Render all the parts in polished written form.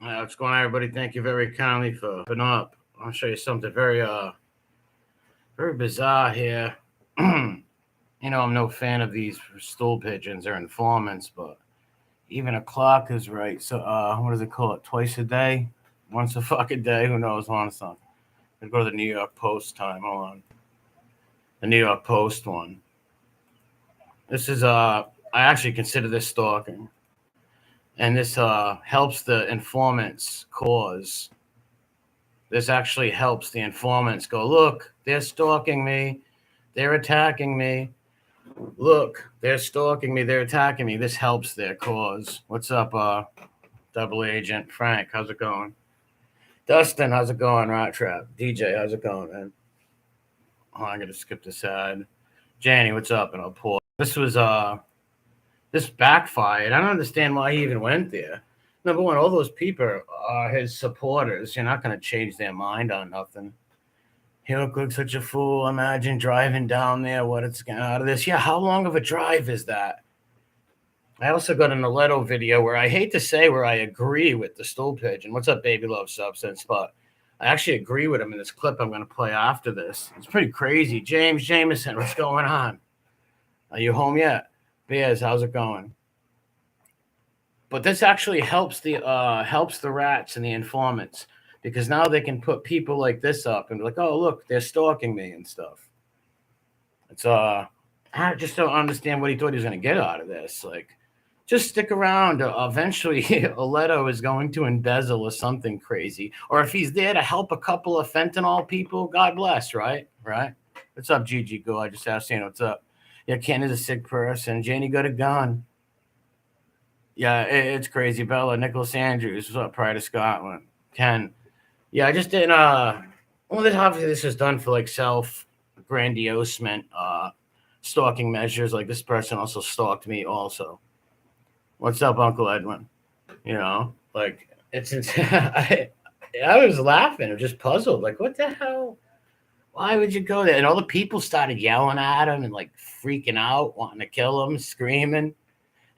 What's going on, everybody? Thank you very kindly for opening up. I'll show you something very bizarre here. I'm no fan of these stool pigeons or informants, but even a clock is right. So, what does it call it? Twice a day, once a fucking day. Who knows? On something. Let's go to the New York Post time. Hold on, the New York Post one. This is I actually consider this stalking, and this helps the informants cause. This actually helps the informants go, look, they're stalking me. They're attacking me. Look, they're stalking me. They're attacking me. This helps their cause. What's up, double agent Frank? How's it going? Dustin, how's it going? Rat Trap. DJ, how's it going, man? Oh, I'm going to skip this ad. Janny, what's up? And I'll pause. This backfired. I don't understand why he even went there. Number one, all those people are his supporters. You're not going to change their mind on nothing. He looked like such a fool. Imagine driving down there. What it's getting out of this. Yeah, how long of a drive is that? I also got an Alletto video where I hate to say where I agree with the stool pigeon. What's up, baby love substance? But I actually agree with him in this clip I'm going to play after this. It's pretty crazy. James Jameson, what's going on? Are you home yet? Bears, how's it going? But this actually helps the rats and the informants, because now they can put people like this up and be like, oh, look, they're stalking me and stuff. It's I just don't understand what he thought he was going to get out of this. Like, just stick around. Eventually, Alletto is going to embezzle or something crazy. Or if he's there to help a couple of fentanyl people, God bless, right? Right? What's up, Gigi Go? I just asked, what's up? Yeah, Ken is a sick person. Janie got a gun. Yeah, it's crazy. Bella, Nicholas Andrews, what's up, Pride of Scotland? Ken. Yeah, I just didn't obviously this was done for like self-grandiosement, stalking measures. Like, this person also stalked me also. What's up, Uncle Edwin? Like, it's I was laughing or just puzzled. Like, what the hell? Why would you go there? And all the people started yelling at him and like freaking out, wanting to kill him, screaming.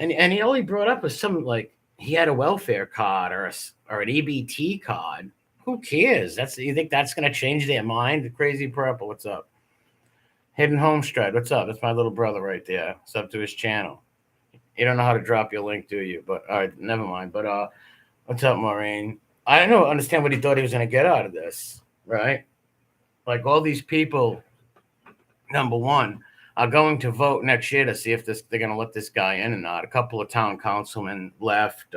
And he only brought up was some, like, he had a welfare card or an EBT card. Who cares? You think that's going to change their mind? The Crazy Purple, what's up? Hidden Homestead, what's up? That's my little brother right there. It's up to his channel. You don't know how to drop your link, do you? But all right, never mind. But what's up, Maureen? I don't understand what he thought he was going to get out of this, right? Like, all these people, number one, are going to vote next year to see if they're going to let this guy in or not. A couple of town councilmen left.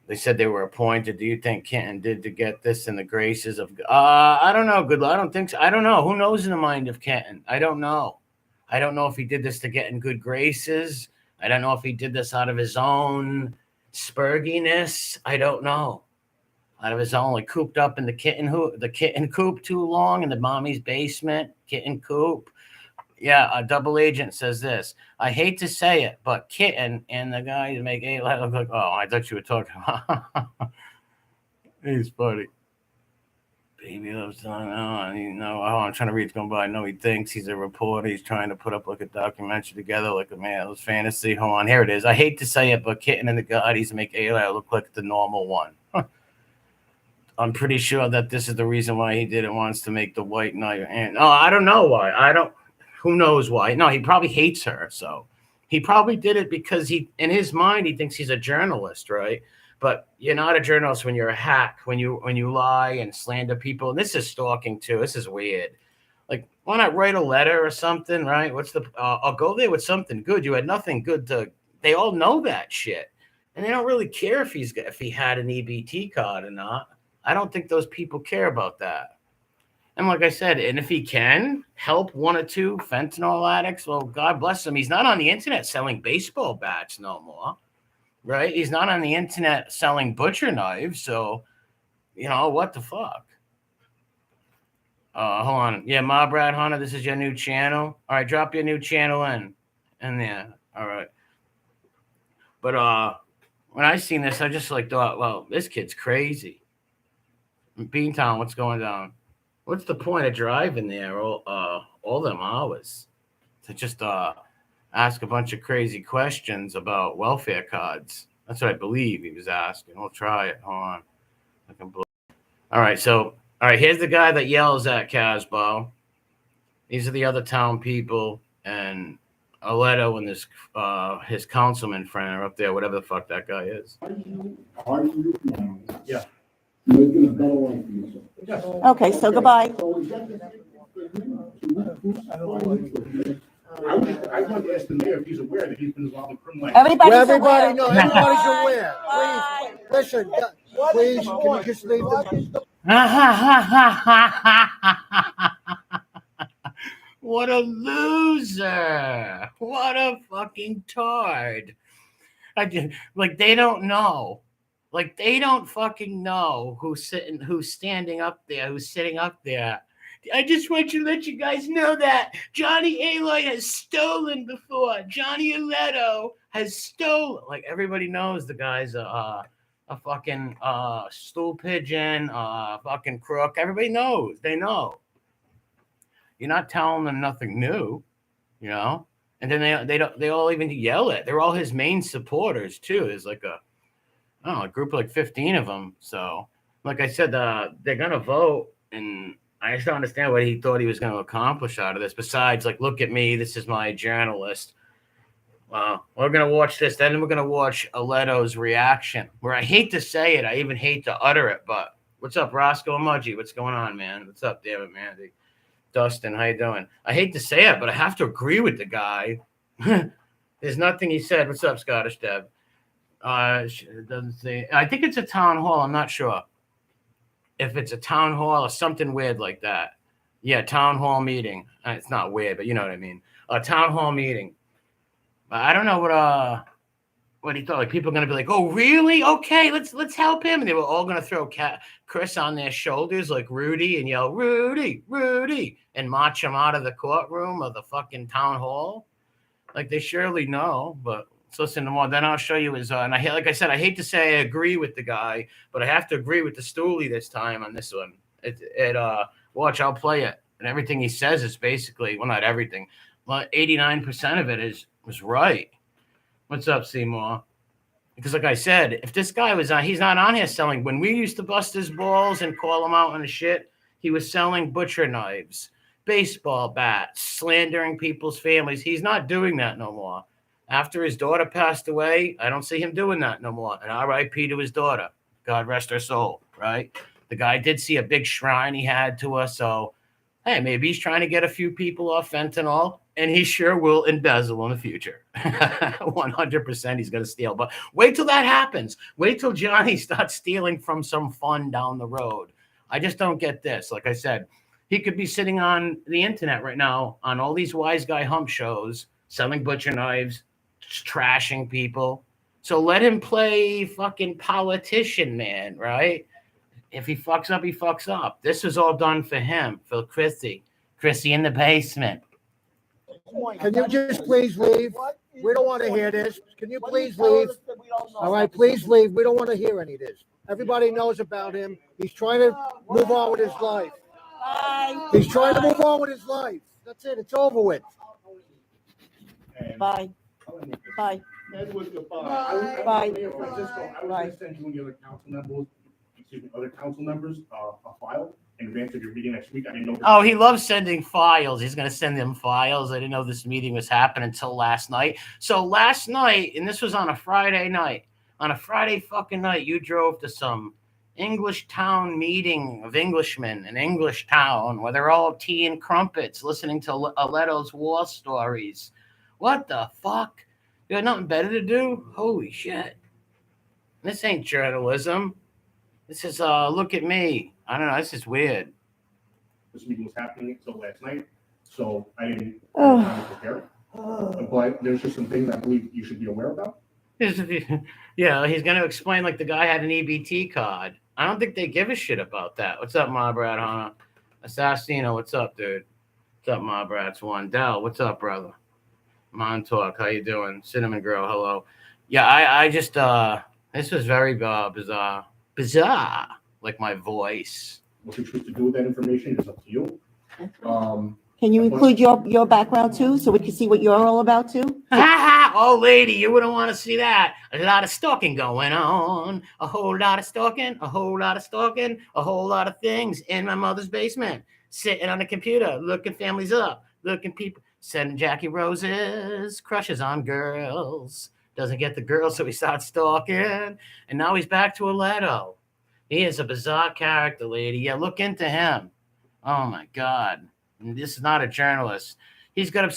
They said they were appointed. Do you think Kenton did to get this in the graces of? I don't know. Good. I don't think so. I don't know. Who knows in the mind of Kenton? I don't know. I don't know if he did this to get in good graces. I don't know if he did this out of his own spurginess. I don't know. Out of his own, like, cooped up in the kitten coop too long in the mommy's basement, kitten coop. Yeah, a double agent says this. I hate to say it, but Kitten and the guy who make eight look like, oh, I thought you were talking about. He's funny. Baby loves on. I'm trying to read. It's going by. No, he thinks he's a reporter. He's trying to put up like a documentary together, like a man's fantasy. Hold on, here it is. I hate to say it, but Kitten and the guy he's make Eli look like the normal one. I'm pretty sure that this is the reason why he did it. Wants to make the white knight. And I don't know why. Who knows why? No, he probably hates her. So he probably did it because in his mind, he thinks he's a journalist, right? But you're not a journalist when you're a hack, when you lie and slander people. And this is stalking too. This is weird. Like, why not write a letter or something, right? I'll go there with something good. You had nothing good they all know that shit. And they don't really care if he had an EBT card or not. I don't think those people care about that. And like I said, and if he can help one or two fentanyl addicts, well, God bless him. He's not on the internet selling baseball bats no more, right? He's not on the internet selling butcher knives. So, what the fuck? Hold on. Yeah, Ma Brad Hunter, this is your new channel. All right, drop your new channel in there. All right. But when I seen this, I just thought, well, this kid's crazy. Beantown, what's going down? What's the point of driving there all them hours to just ask a bunch of crazy questions about welfare cards? That's what I believe he was asking. We'll try it. Hold on. All right. So, all right. Here's the guy that yells at Casbo. These are the other town people, and Alletto and this his councilman friend are up there, whatever the fuck that guy is. Yeah. Okay, so goodbye. I want to ask the mayor if he's aware that he's been involved in criminal activity. Everybody knows. Everybody's aware. Please, listen. Please, can you just leave them? What a loser! What a fucking tard! They don't know. Like they don't fucking know who's standing up there, who's sitting up there. I just want to let you guys know that Johnny Alite has stolen before. Johnny Alletto has stolen. Like everybody knows the guy's a fucking stool pigeon, fucking crook. Everybody knows. They know. You're not telling them nothing new, you know. And then they all even yell it. They're all his main supporters too. There's like a group of like 15 of them. So, like I said, they're gonna vote, and I just don't understand what he thought he was going to accomplish out of this. Besides, like, look at me. This is my journalist. We're going to watch this. Then we're going to watch Aletto's reaction, where I hate to say it. I even hate to utter it. But what's up, Roscoe Mudgy? What's going on, man? What's up, David Mandy? Dustin, how you doing? I hate to say it, but I have to agree with the guy. There's nothing he said. What's up, Scottish Deb? It doesn't say. I think it's a town hall. I'm not sure if it's a town hall or something weird like that. Yeah, town hall meeting. It's not weird, but you know what I mean. A town hall meeting. I don't know what he thought. Like people are gonna be like, "Oh, really? Okay, let's help him." And they were all gonna throw Chris on their shoulders like Rudy and yell, "Rudy, Rudy," and march him out of the courtroom or the fucking town hall. Like they surely know, but let's listen to more. Then I'll show you his. And like I said, I hate to say I agree with the guy, but I have to agree with the stoolie this time on this one. Watch, I'll play it, and everything he says is basically, well, not everything, but 89% of it was right. What's up, Seymour? Because like I said, if this guy was on, he's not on here selling. When we used to bust his balls and call him out on his shit, he was selling butcher knives, baseball bats, slandering people's families. He's not doing that no more. After his daughter passed away, I don't see him doing that no more. And R.I.P. to his daughter. God rest her soul, right? The guy did see a big shrine he had to us. So, hey, maybe he's trying to get a few people off fentanyl, and he sure will embezzle in the future. 100% he's going to steal. But wait till that happens. Wait till Johnny starts stealing from some fund down the road. I just don't get this. Like I said, he could be sitting on the internet right now on all these wise guy hump shows, selling butcher knives, trashing people. So let him play fucking politician, man, right? If he fucks up, he fucks up. This was all done for him, for Chrissy. Chrissy in the basement. Can you just please leave? We don't want to hear this. Can you please leave? All right, please leave. We don't want to hear any of this. Everybody knows about him. He's trying to move on with his life. He's trying to move on with his life. That's it. It's over with. Bye. Bye. Bye. Bye. I was going to send you and the other council members a file in advance of your meeting next week. I didn't know. Oh, he loves sending files. He's going to send them files. I didn't know this meeting was happening until last night. So last night, and this was on a Friday night, on a Friday fucking night, you drove to some English town meeting of Englishmen in English town where they're all tea and crumpets listening to Aletto's war stories. What the fuck? You got nothing better to do? Holy shit. This ain't journalism. This is, look at me. I don't know. This is weird. This meeting was happening until last night, so I didn't have time to prepare. But there's just some things I believe you should be aware about. Yeah, he's going to explain like the guy had an EBT card. I don't think they give a shit about that. What's up, Ma Brad, huh? Assassino, what's up, dude? What's up, Ma Brad's one? Dell, what's up, brother? Montauk, how you doing? Cinnamon Girl, hello. Yeah, I just, this was very bizarre. Bizarre, like my voice. What you choose to do with that information is up to you. Can you include your background too, so we can see what you're all about too? Oh, lady, you wouldn't want to see that. A lot of stalking going on. A whole lot of stalking. A whole lot of stalking. A whole lot of things in my mother's basement. Sitting on the computer, looking families up, looking people, sending Jackie Roses, crushes on girls. Doesn't get the girls, so he starts stalking. And now he's back to Alletto. He is a bizarre character, lady. Yeah, look into him. Oh, my God. This is not a journalist. He's got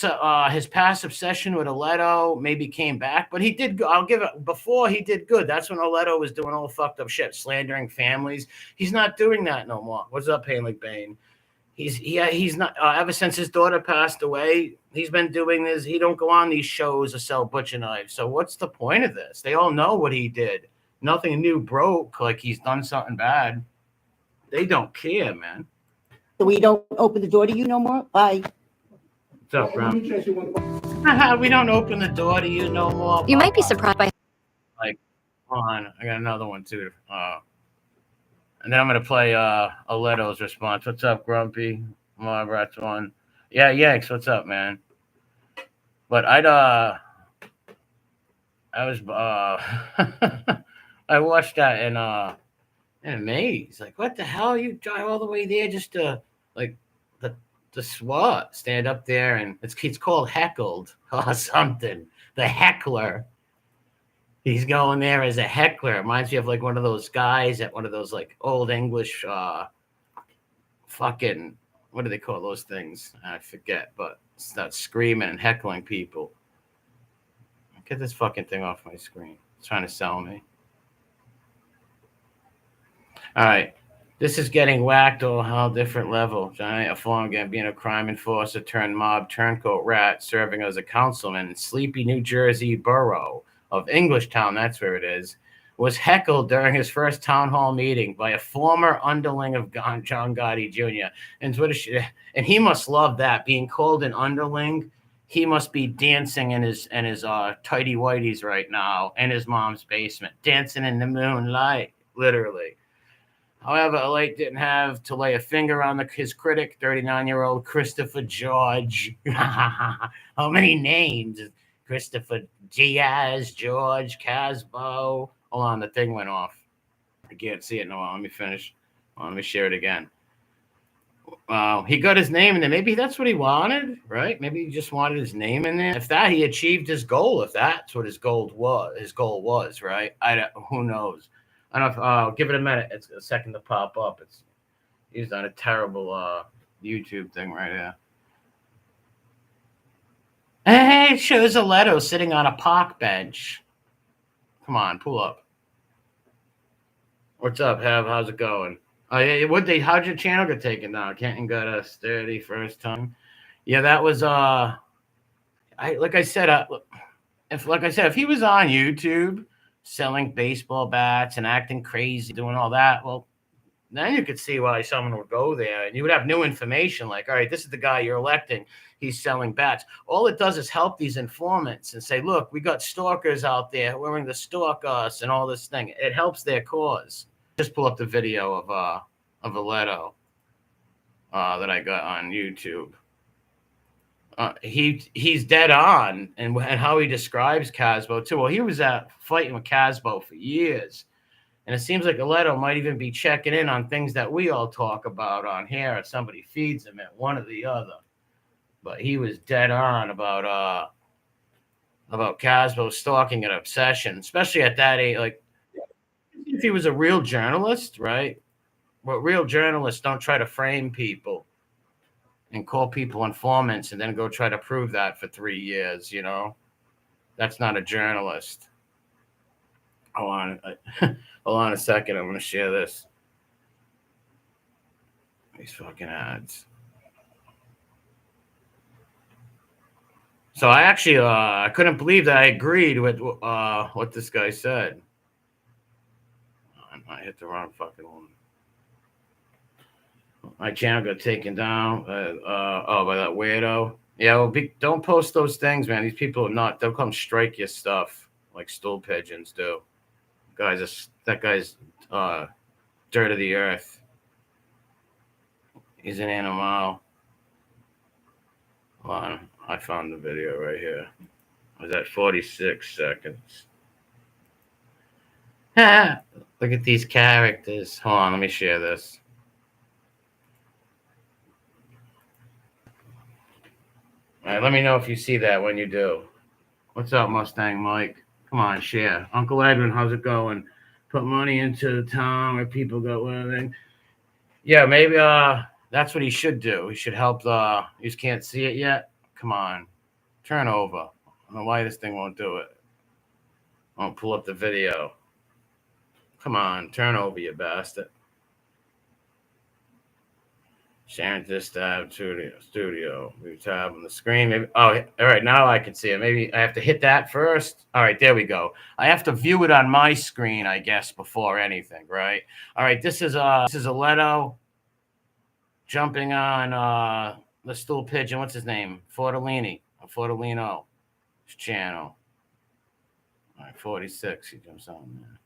his past obsession with Alletto maybe came back, but he did. I'll give it before he did good. That's when Alletto was doing all fucked up shit, slandering families. He's not doing that no more. What's up, Haley Bain? He's not. Ever since his daughter passed away, he's been doing this. He don't go on these shows or sell butcher knives. So what's the point of this? They all know what he did. Nothing new broke. Like he's done something bad. They don't care, man. So we don't open the door to you no more? Bye. What's up, bro? Let me ask you one question. We don't open the door to you no more. You might be surprised by. Like, hold on, I got another one too. And then I'm gonna play Aletto's response. What's up, Grumpy? Margaret's one. Yeah, Yanks, what's up, man? But I was I watched that in amaze. Like, what the hell? You drive all the way there just to like the SWAT stand up there, and it's called heckled or something. The heckler. He's going there as a heckler. It reminds me of like one of those guys at one of those like old English fucking, what do they call those things? I forget, but start screaming and heckling people. Get this fucking thing off my screen. It's trying to sell me. All right. This is getting whacked on a whole different level. Johnny, a former being a crime enforcer turned mob turncoat rat serving as a councilman in sleepy New Jersey borough of Englishtown, that's where it is, was heckled during his first town hall meeting by a former underling of John Gotti Jr. And he must love that, being called an underling. He must be dancing in his tighty whities right now in his mom's basement, dancing in the moonlight, literally. However, Alite didn't have to lay a finger on his critic, 39-year-old Christopher George. How many names? Christopher Diaz, George, Casbo. Hold on, the thing went off. I can't see it no more. Let me finish. Let me share it again. He got his name in there. Maybe that's what he wanted, right? Maybe he just wanted his name in there. If that, he achieved his goal. If that's what his goal was, right? Who knows? I don't know. I'll give it a minute. It's a second to pop up. He's on a terrible YouTube thing right here. Hey, it shows Alletto sitting on a park bench. Come on, pull up. What's up, Hev? How's it going? How'd your channel get taken down? Kenton got a steady first time. Yeah, that was if he was on YouTube selling baseball bats and acting crazy, doing all that, well, then you could see why someone would go there, and you would have new information. Like, all right, this is the guy you're electing. He's selling bats. All it does is help these informants and say, look, we got stalkers out there willing to stalk us and all this thing. It helps their cause. Just pull up the video of Alletto that I got on YouTube. He's dead on, and how he describes Casbo too. Well, he was fighting with Casbo for years, and it seems like Alletto might even be checking in on things that we all talk about on here. If somebody feeds him at one or the other, but he was dead on about Casbo stalking and obsession, especially at that age. Like, if he was a real journalist, right? But real journalists don't try to frame people and call people informants and then go try to prove that for 3 years, you know? That's not a journalist. Hold on a second. I'm going to share this. These fucking ads. So I actually, I couldn't believe that I agreed with what this guy said. I hit the wrong fucking one. My channel got taken down by that weirdo. Yeah, well, don't post those things, man. These people they'll come strike your stuff like stool pigeons do. That guy's dirt of the earth. He's an animal. Hold on, I found the video right here. I was at 46 seconds. Look at these characters. Hold on, let me share this. All right, let me know if you see that when you do. What's up, Mustang Mike? Come on, share. Uncle Edwin, how's it going? Put money into the town where people go living. Yeah, maybe that's what he should do. He should help the. You just can't see it yet. Come on, turn over. I don't know why this thing won't do it. Won't pull up the video. Come on, turn over, you bastard. Sharing this tab studio. We tab on the screen. Maybe. Oh, all right. Now I can see it. Maybe I have to hit that first. All right, there we go. I have to view it on my screen, I guess, before anything, right? All right. This is Alletto jumping on the stool pigeon. What's his name? Fortolino's channel. All right, 46. He jumps on there.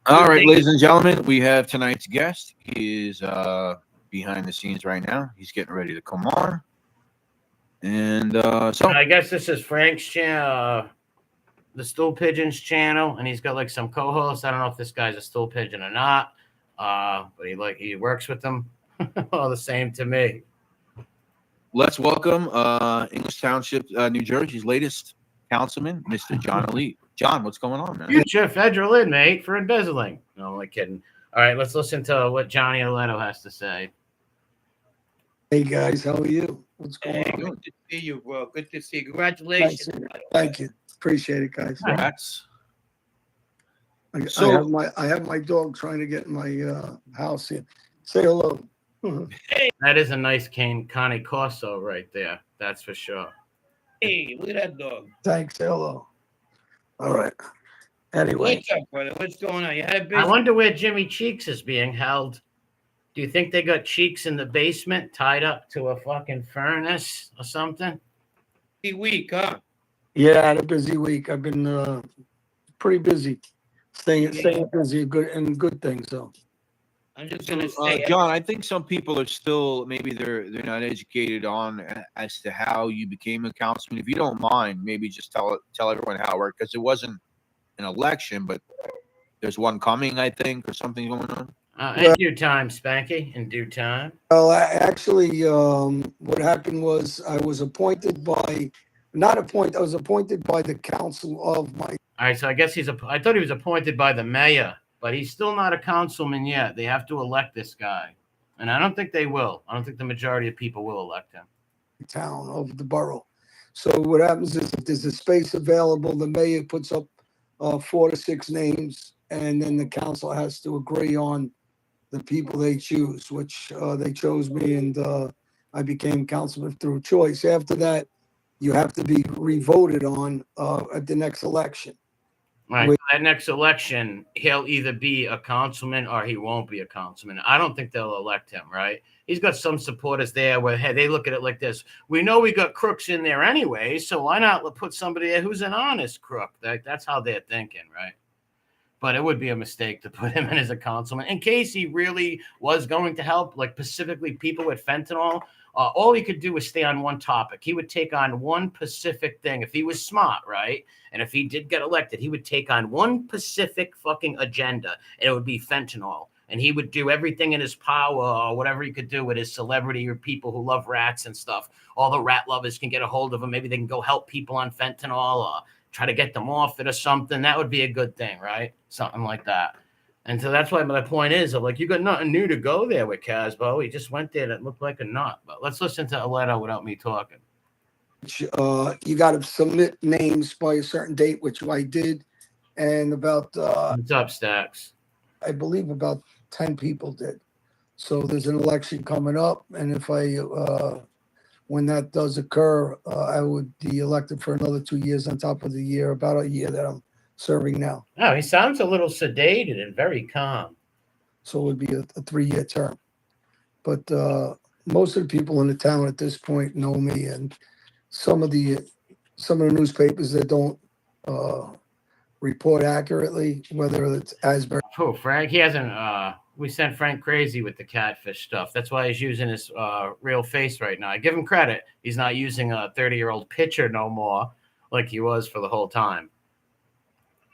All right, ladies and gentlemen, we have tonight's guest. He is behind the scenes right now. He's getting ready to come on. And so I guess this is Frank's channel, the Stool Pigeons channel, and he's got like some co-hosts. I don't know if this guy's a stool pigeon or not, but he works with them. All the same to me. let's welcome English Township, New Jersey's latest councilman, Mr. John Alite. John, what's going on, man? Future federal inmate for embezzling. No, I'm only kidding. All right, let's listen to what Johnny Alletto has to say. Hey guys, how are you? What's going on? Good to see you, bro. Good to see you. Congratulations. Thank you. Appreciate it, guys. Congrats. I have my dog trying to get in my house here. Say hello. That is a nice cane Corso right there. That's for sure. Hey, look at that dog. Thanks. Say hello. All right. Anyway, What's up, brother? What's going on? You had a I busy wonder where Jimmy Cheeks is being held. Do you think they got Cheeks in the basement tied up to a fucking furnace or something? week, huh? yeah, I had a busy week. I've been pretty busy, staying busy, good things. So I'm just gonna say, John, I think some people are still maybe they're not educated on as to how you became a councilman. If you don't mind, maybe just tell everyone how it worked, because it wasn't an election, but there's one coming, I think, or something going on. In due time, Spanky. In due time. well, what happened was I was appointed by, I was appointed by the council of my. All right, so I guess I thought he was appointed by the mayor, but he's still not a councilman yet. They have to elect this guy, and I don't think they will. I don't think the majority of people will elect him. Town of the borough. So what happens is if there's a space available, the mayor puts up 4 to 6 names, and then the council has to agree on the people they choose, which they chose me, and I became councilman through choice. After that, you have to be re-voted on at the next election. Right. So that next election, he'll either be a councilman or he won't be a councilman. I don't think they'll elect him, right? He's got some supporters there where, hey, they look at it like this. We know we got crooks in there anyway, so why not put somebody there who's an honest crook? That's how they're thinking, right? But it would be a mistake to put him in as a councilman in case he really was going to help, like specifically people with fentanyl. All he could do was stay on one topic. He would take on one specific thing. If he was smart, right? And if he did get elected, he would take on one specific fucking agenda, and it would be fentanyl. And he would do everything in his power or whatever he could do with his celebrity or people who love rats and stuff. All the rat lovers can get a hold of him. Maybe they can go help people on fentanyl or try to get them off it or something. That would be a good thing, right? Something like that. And so that's why my point is, like, you got nothing new to go there with Casbo. He just went there that looked like a nut. But let's listen to Alletto without me talking. You got to submit names by a certain date, which I did, and about What's up, Stacks? I believe about 10 people did. So there's an election coming up, and if when that does occur, I would be elected for another 2 years on top of about a year that I'm serving now. Oh, he sounds a little sedated and very calm. So it would be a 3-year term. But most of the people in the town at this point know me, and some of the newspapers that don't report accurately, whether it's Asbury. Oh, Frank, he hasn't we sent Frank crazy with the catfish stuff. That's why he's using his real face right now. I give him credit. He's not using a 30-year-old picture no more like he was for the whole time.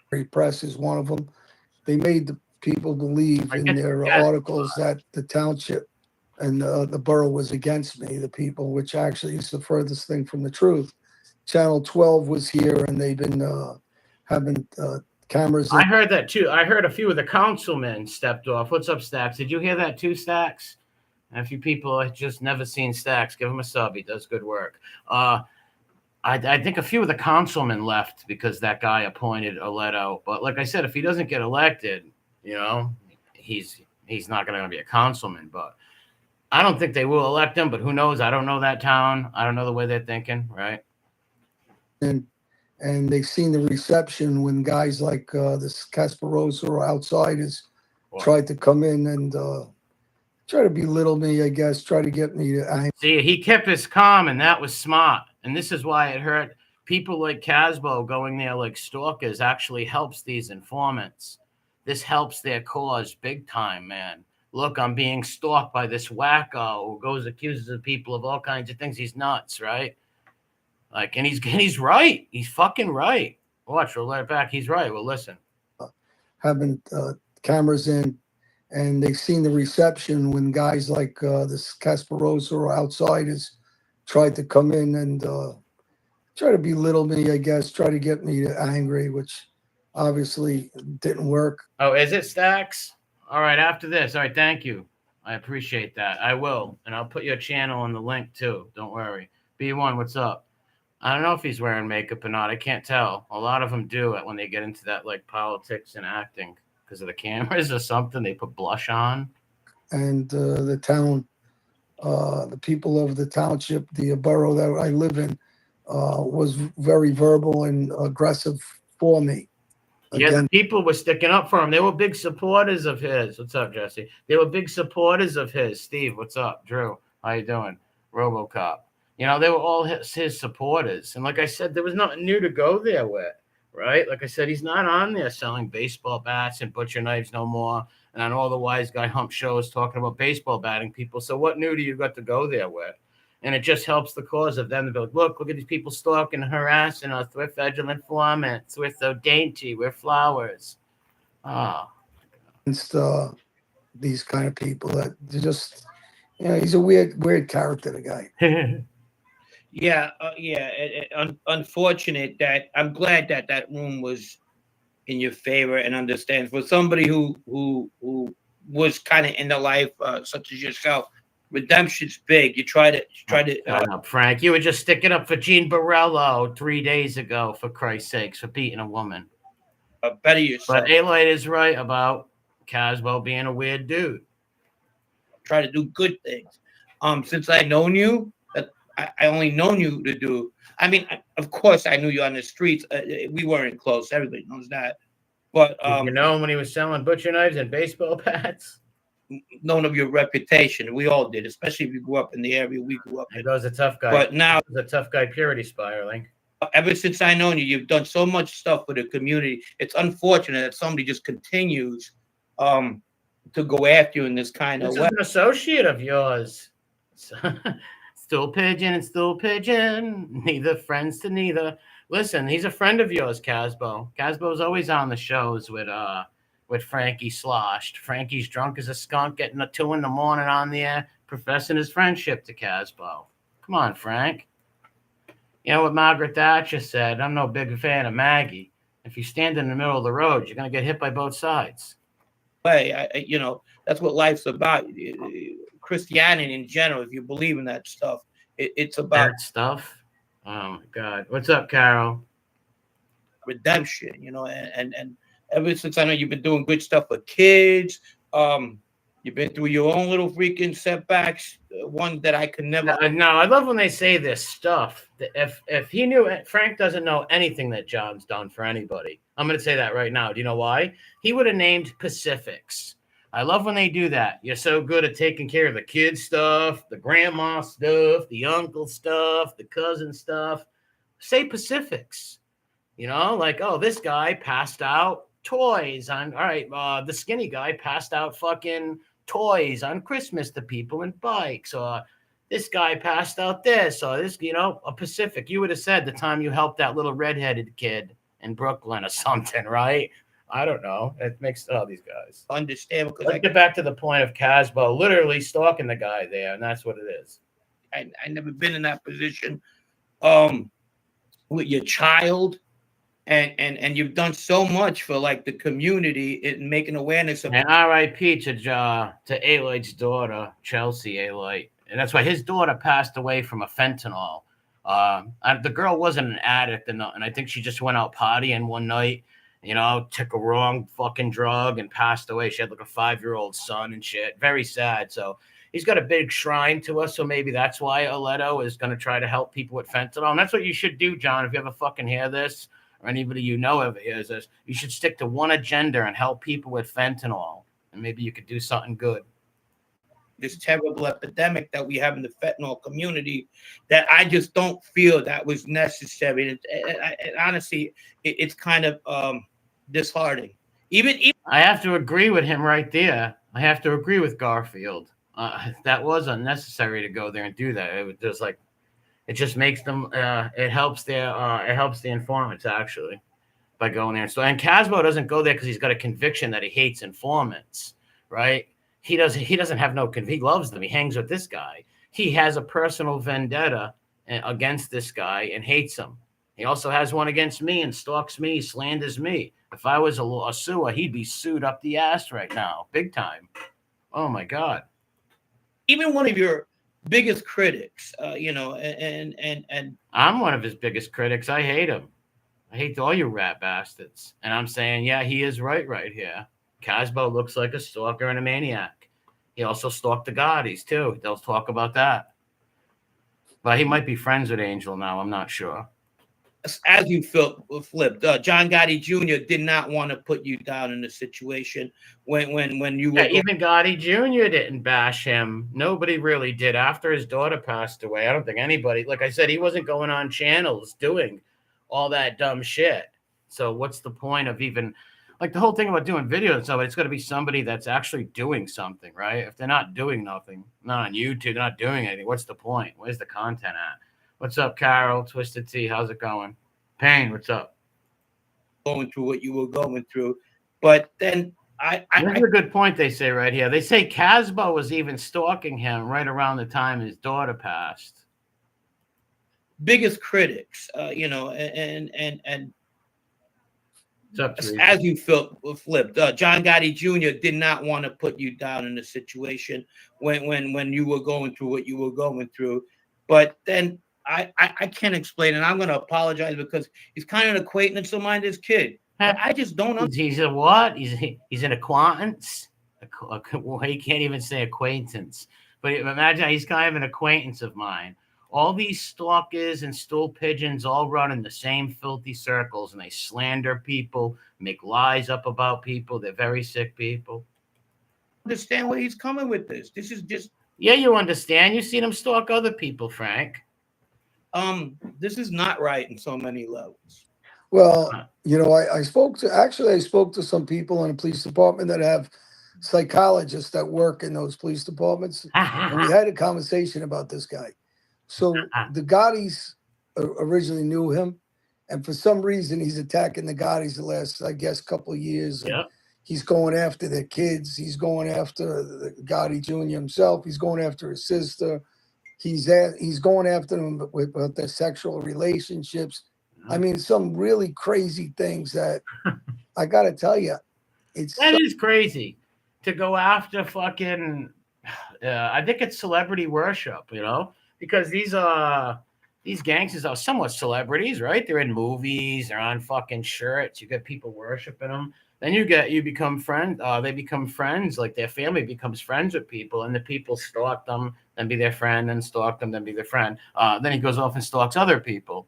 Free Press is one of them. They made the people believe I in get their that. articles that the township and the borough was against me, the people, which actually is the furthest thing from the truth. Channel 12 was here, and they've been having cameras. I heard that too. I heard a few of the councilmen stepped off. What's up, Stacks? Did you hear that too, Stacks? And a few people have just never seen Stacks. Give him a sub. He does good work. I think a few of the councilmen left because that guy appointed Alletto. But like I said, if he doesn't get elected, you know, he's not going to be a councilman. But I don't think they will elect him. But who knows? I don't know that town. I don't know the way they're thinking, right? And they've seen the reception when guys like this Kasparosa or outsiders tried to come in and try to belittle me, I guess, try to get me to. See, he kept his calm, and that was smart. And this is why it hurt. People like Casbo going there like stalkers actually helps these informants. This helps their cause big time, man. Look, I'm being stalked by this wacko who goes accuses the people of all kinds of things. He's nuts, right? Like, and he's right. He's fucking right. Watch, we'll let it back. He's right. Well, listen. Having cameras in, and they've seen the reception when guys like this Kasparosa or outsiders tried to come in and try to belittle me, I guess, try to get me angry, which obviously didn't work. Oh, is it, Stacks? All right, after this. All right, thank you. I appreciate that. I will. And I'll put your channel in the link, too. Don't worry. B1, what's up? I don't know if he's wearing makeup or not. I can't tell. A lot of them do it when they get into that, like, politics and acting because of the cameras or something. They put blush on. And the town, the people of the township, the borough that I live in, was very verbal and aggressive for me. Yeah, Again, the people were sticking up for him. They were big supporters of his. What's up, Jesse? They were big supporters of his. Steve, what's up? Drew, how you doing? RoboCop. You know, they were all his supporters. And like I said, there was nothing new to go there with, right? Like I said, he's not on there selling baseball bats and butcher knives no more. And on all the wise guy hump shows talking about baseball batting people. So what new do you got to go there with? And it just helps the cause of them to go, look at these people stalking and harassing us. We're federal informants. We're so dainty. We're flowers. Against these kind of people that just, you know, he's a weird character, the guy. Yeah, unfortunate that I'm glad that that room was in your favor and understands for somebody who was kind of in the life such as yourself. Redemption's big. You try to. Frank, you were just sticking up for Gene Borello 3 days ago, for Christ's sakes, for beating a woman. Better yourself. But Alite is right about Caswell being a weird dude. Try to do good things. Since I known you, I only known you to do. I mean, of course, I knew you on the streets. We weren't close. Everybody knows that. But you know him when he was selling butcher knives and baseball bats. Known of your reputation. We all did, especially if you grew up in the area we grew up in. He was a tough guy. But now, the tough guy purity spiraling. Ever since I known you, you've done so much stuff for the community. It's unfortunate that somebody just continues to go after you in this kind of way. This is an associate of yours. Stool pigeon and stool pigeon. Neither friends to neither. Listen, he's a friend of yours, Casbo. Casbo's always on the shows with Frankie Sloshed. Frankie's drunk as a skunk, getting a 2 a.m. on the air, professing his friendship to Casbo. Come on, Frank. You know what Margaret Thatcher said? I'm no big fan of Maggie. If you stand in the middle of the road, you're going to get hit by both sides. Hey, you know, that's what life's about. Christianity in general, if you believe in that stuff, it's about that stuff. Oh, my God. What's up, Carol? Redemption, you know, and ever since I know you've been doing good stuff for kids, you've been through your own little freaking setbacks, one that I could never. No, I love when they say this stuff. If he knew, Frank doesn't know anything that John's done for anybody. I'm going to say that right now. Do you know why? He would have named Pacifics. I love when they do that. You're so good at taking care of the kid stuff, the grandma stuff, the uncle stuff, the cousin stuff. Say Pacifics. You know, like, oh, this guy passed out toys on. All right, the skinny guy passed out fucking toys on Christmas to people and bikes. Or this guy passed out this. Or this, a Pacific. You would have said the time you helped that little redheaded kid in Brooklyn or something, right? I don't know. It makes all these guys understand because Let's get back to the point of Casbo literally stalking the guy there, and that's what it is. I never been in that position with your child, and you've done so much for like the community in making awareness of. And R.I.P. to Alite's daughter, Chelsea Alite, and that's why his daughter passed away from a fentanyl. The girl wasn't an addict, and I think she just went out partying one night. Took a wrong fucking drug and passed away. She had like a 5-year-old son and shit. Very sad. So he's got a big shrine to us. So maybe that's why Alletto is going to try to help people with fentanyl. And that's what you should do, John. If you ever fucking hear this, or anybody ever hears this, you should stick to one agenda and help people with fentanyl. And maybe you could do something good. This terrible epidemic that we have in the fentanyl community, that I just don't feel that was necessary. Honestly, it's kind of disheartening. Even I have to agree with him right there. I have to agree with Garfield. That was unnecessary to go there and do that. It was just like, it just makes them. It helps the informants actually by going there. And Casbo doesn't go there because he's got a conviction that he hates informants, right? He doesn't have no conviction. He loves them. He hangs with this guy. He has a personal vendetta against this guy and hates him. He also has one against me and stalks me, slanders me. If I was a suer, he'd be sued up the ass right now, big time. Oh my God. Even one of your biggest critics, and I'm one of his biggest critics. I hate him. I hate all you rat bastards. And I'm saying, yeah, he is right here. Casbo looks like a stalker and a maniac. He also stalked the Gaudis too. They'll talk about that. But he might be friends with Angel now. I'm not sure. As you flipped, John Gotti Jr. did not want to put you down in the situation when you were. Yeah, even Gotti Jr. didn't bash him. Nobody really did after his daughter passed away. I don't think anybody. Like I said, he wasn't going on channels doing all that dumb shit. So what's the point of even like the whole thing about doing videos and stuff? It's got to be somebody that's actually doing something, right? If they're not doing nothing, not on YouTube, they're not doing anything. What's the point? Where's the content at? What's up, Carol? Twisted Tea, how's it going? Payne, what's up? Going through what you were going through, but then That's a good point they say right here. They say Casbo was even stalking him right around the time his daughter passed. Biggest critics, and as you flipped, John Gotti Jr. did not want to put you down in the situation when you were going through what you were going through, but then I can't explain, and I'm going to apologize because he's kind of an acquaintance of mine, this kid. I just don't know. He's a what? He's an acquaintance. He can't even say acquaintance. But imagine he's kind of an acquaintance of mine. All these stalkers and stool pigeons all run in the same filthy circles, and they slander people, make lies up about people. They're very sick people. Understand where he's coming with this. This is just. Yeah, you understand. You've seen him stalk other people, Frank. This is not right in so many levels. Well, I spoke to some people in the police department that have psychologists that work in those police departments. And we had a conversation about this guy. So the Gaudis originally knew him. And for some reason, he's attacking the Gaudis the last, I guess, couple of years. Yeah. He's going after their kids. He's going after the Gotti Jr. himself. He's going after his sister. He's going after them with their sexual relationships. I mean, some really crazy things that I got to tell you. That is crazy to go after fucking. I think it's celebrity worship, because these gangsters are somewhat celebrities, right? They're in movies, they're on fucking shirts. You get people worshiping them. Then you become friends. They become friends. Like their family becomes friends with people, and the people stalk them, then be their friend, and stalk them, then be their friend. Then he goes off and stalks other people.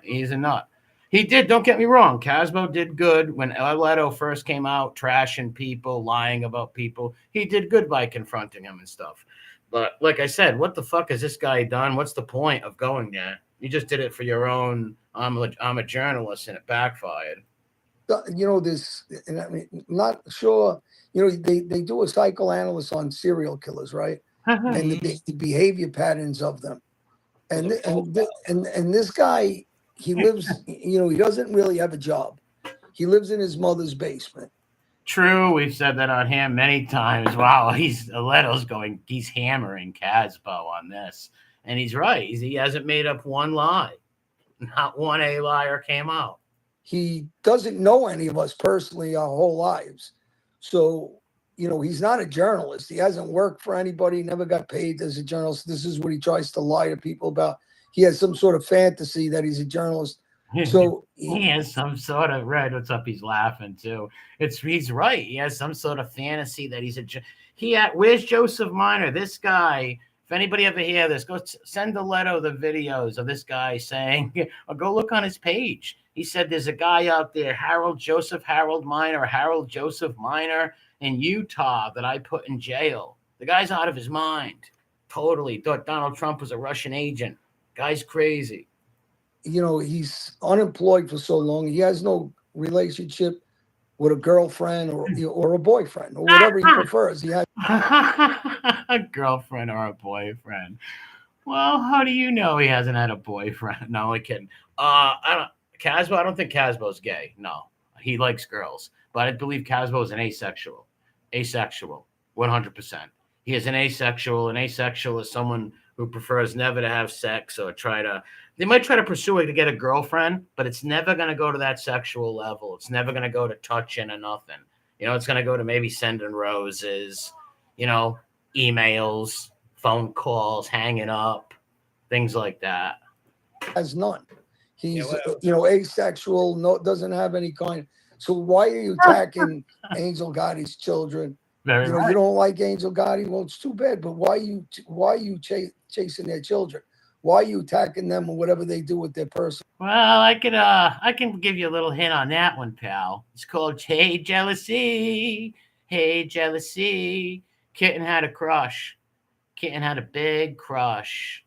He's a nut. He did. Don't get me wrong. Casbo did good when Alletto first came out, trashing people, lying about people. He did good by confronting him and stuff. But like I said, what the fuck has this guy done? What's the point of going there? You just did it for your own. I'm a journalist, and it backfired. you know, this, and I mean, not sure, you know, they do a psychoanalysis on serial killers, right? And the behavior patterns of them. And, and this guy, he lives, you know, he doesn't really have a job. He lives in his mother's basement. True, we've said that on him many times. Wow, he's hammering Casbo on this. And he's right. He hasn't made up one lie. Not one A liar came out. He doesn't know any of us personally our whole lives. So, you know, he's not a journalist. He hasn't worked for anybody, never got paid as a journalist. This is what he tries to lie to people about. He has some sort of fantasy that he's a journalist. So he has some sort of what's up? He's laughing too. He's right. He has some sort of fantasy that where's Joseph Minor? This guy. If anybody ever hear this, go send Alletto the videos of this guy saying, or go look on his page. He said there's a guy out there, Harold Joseph Minor in Utah that I put in jail. The guy's out of his mind. Totally thought Donald Trump was a Russian agent. Guy's crazy. You know, he's unemployed for so long. He has no relationship with a girlfriend or a boyfriend or whatever he prefers. He has a girlfriend or a boyfriend. Well, how do you know he hasn't had a boyfriend? No, I'm kidding. I don't think Casbo's gay. No, he likes girls, but I believe Casbo is an asexual. 100%. He is an asexual. An asexual is someone who prefers never to have sex or they might try to pursue it to get a girlfriend, but it's never going to go to that sexual level. It's never going to go to touching or nothing. You know, it's going to go to maybe sending roses, you know, emails, phone calls, hanging up, things like that. Has none. He's, you know, asexual, doesn't have any kind. So why are you attacking Angel Gotti's children? Very you don't like Angel Gotti? Well, it's too bad, but why are you chasing their children? Why are you attacking them or whatever they do with their person? Well, I can give you a little hint on that one, pal. It's called Hey Jealousy. Hey Jealousy. Kitten had a crush. Kitten had a big crush.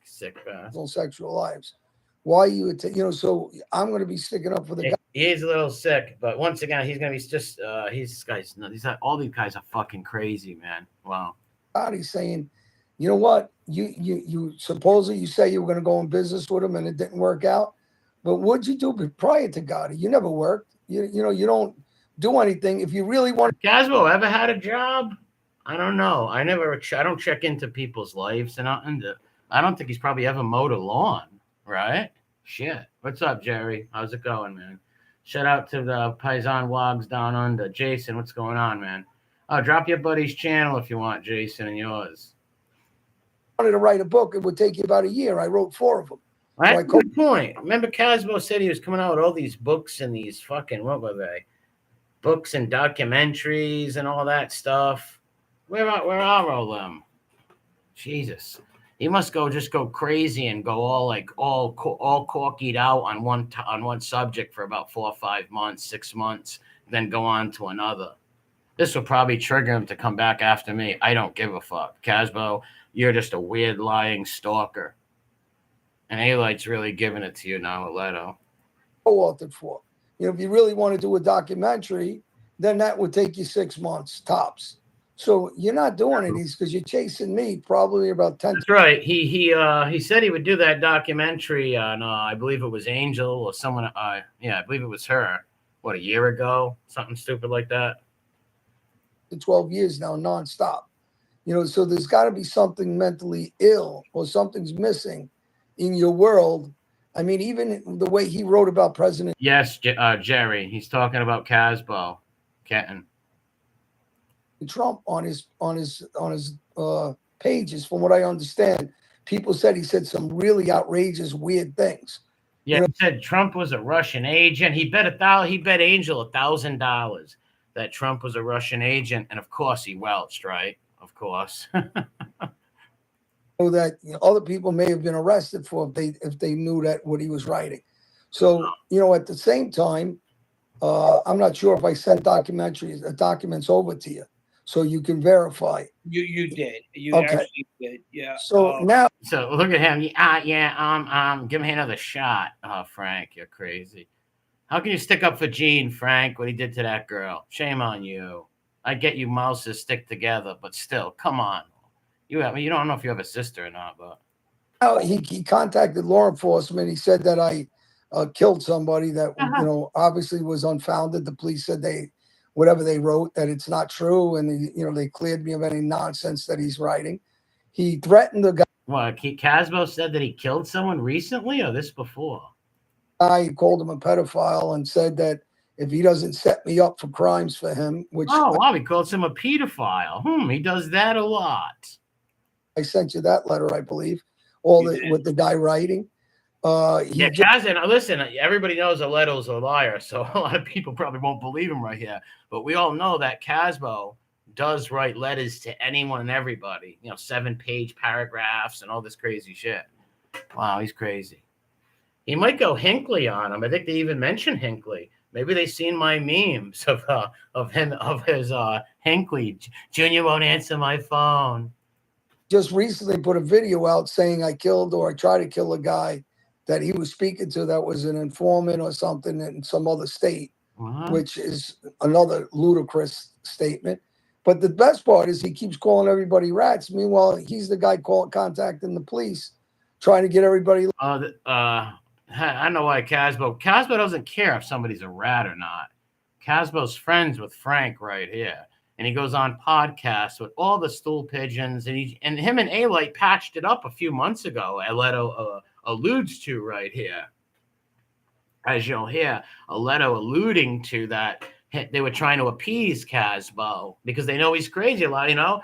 Sick bastard. Sexual lives. Why are you, so I'm going to be sticking up for the guy. He's a little sick, but once again, he's going to be just, all these guys are fucking crazy, man. Wow. He's saying, you know what? You supposedly you say you were going to go in business with him and it didn't work out. But what'd you do prior to Gotti? You never worked. You don't do anything. If you really want. Casbo ever had a job? I don't know. I don't check into people's lives and nothing. I don't think he's probably ever mowed a lawn, right? Shit. What's up, Jerry? How's it going, man? Shout out to the Paisan Wogs down under. Jason, what's going on, man? Drop your buddy's channel if you want, Jason, and yours. Wanted to write a book, it would take you about a year. I wrote 4 of them. That's a good point. Remember, Casbo said he was coming out with all these books and these fucking, what were they? Books and documentaries and all that stuff. Where are all them? Jesus. He must just go crazy and go all corkied out on one subject for about 4 or 5 months, 6 months, then go on to another. This will probably trigger him to come back after me. I don't give a fuck. Casbo, you're just a weird lying stalker. And Alite's really giving it to you now, Alletto. Co-authored for. If you really want to do a documentary, then that would take you 6 months tops. So you're not doing it because you're chasing me probably about 10. That's right. He said he would do that documentary on I believe it was Angel or someone. I believe it was her. What, a year ago? Something stupid like that. 12 years now, nonstop. So there's got to be something mentally ill or something's missing in your world. I mean, even the way he wrote about President. Yes, Jerry. He's talking about Casbo, Kenton. Trump on his pages, from what I understand, people said he said some really outrageous, weird things. Yeah, he said Trump was a Russian agent. He bet Angel $1,000 that Trump was a Russian agent, and of course he welched, right? Of course. So that other people may have been arrested for if they knew that what he was writing. So at the same time, I'm not sure if I sent documents over to you, so you can verify. You did. You okay. Actually did. Yeah. So now. So look at him. Give me another shot. Oh, Frank, you're crazy. How can you stick up for Gene, Frank, what he did to that girl? Shame on you. I get you mouses stick together, but still, come on. You don't know if you have a sister or not, but Oh, he contacted law enforcement. He said that I killed somebody that, obviously was unfounded. The police said whatever they wrote, that it's not true. And, they cleared me of any nonsense that he's writing. He threatened the what? Casbo said that he killed someone recently or this before? guy, he called him a pedophile and said that if he doesn't set me up for crimes for him, which wow, he calls him a pedophile. He does that a lot. I sent you that letter, I believe, with the guy writing. Cousin, listen, everybody knows Aletto's a liar, so a lot of people probably won't believe him right here. But we all know that Casbo does write letters to anyone and everybody, 7-page paragraphs and all this crazy shit. Wow, he's crazy. He might go Hinckley on him. I think they even mentioned Hinckley. Maybe they seen my memes of his Hinckley. Junior won't answer my phone. Just recently put a video out saying I killed or I tried to kill a guy that he was speaking to that was an informant or something in some other state, which is another ludicrous statement. But the best part is he keeps calling everybody rats. Meanwhile, he's the guy contacting the police, trying to get everybody. I know why Casbo doesn't care if somebody's a rat or not. Casbo's friends with Frank right here. And he goes on podcasts with all the stool pigeons, and him and Alite patched it up a few months ago. Alletto alludes to right here, as you'll hear, Alletto alluding to that they were trying to appease Casbo because they know he's crazy a lot.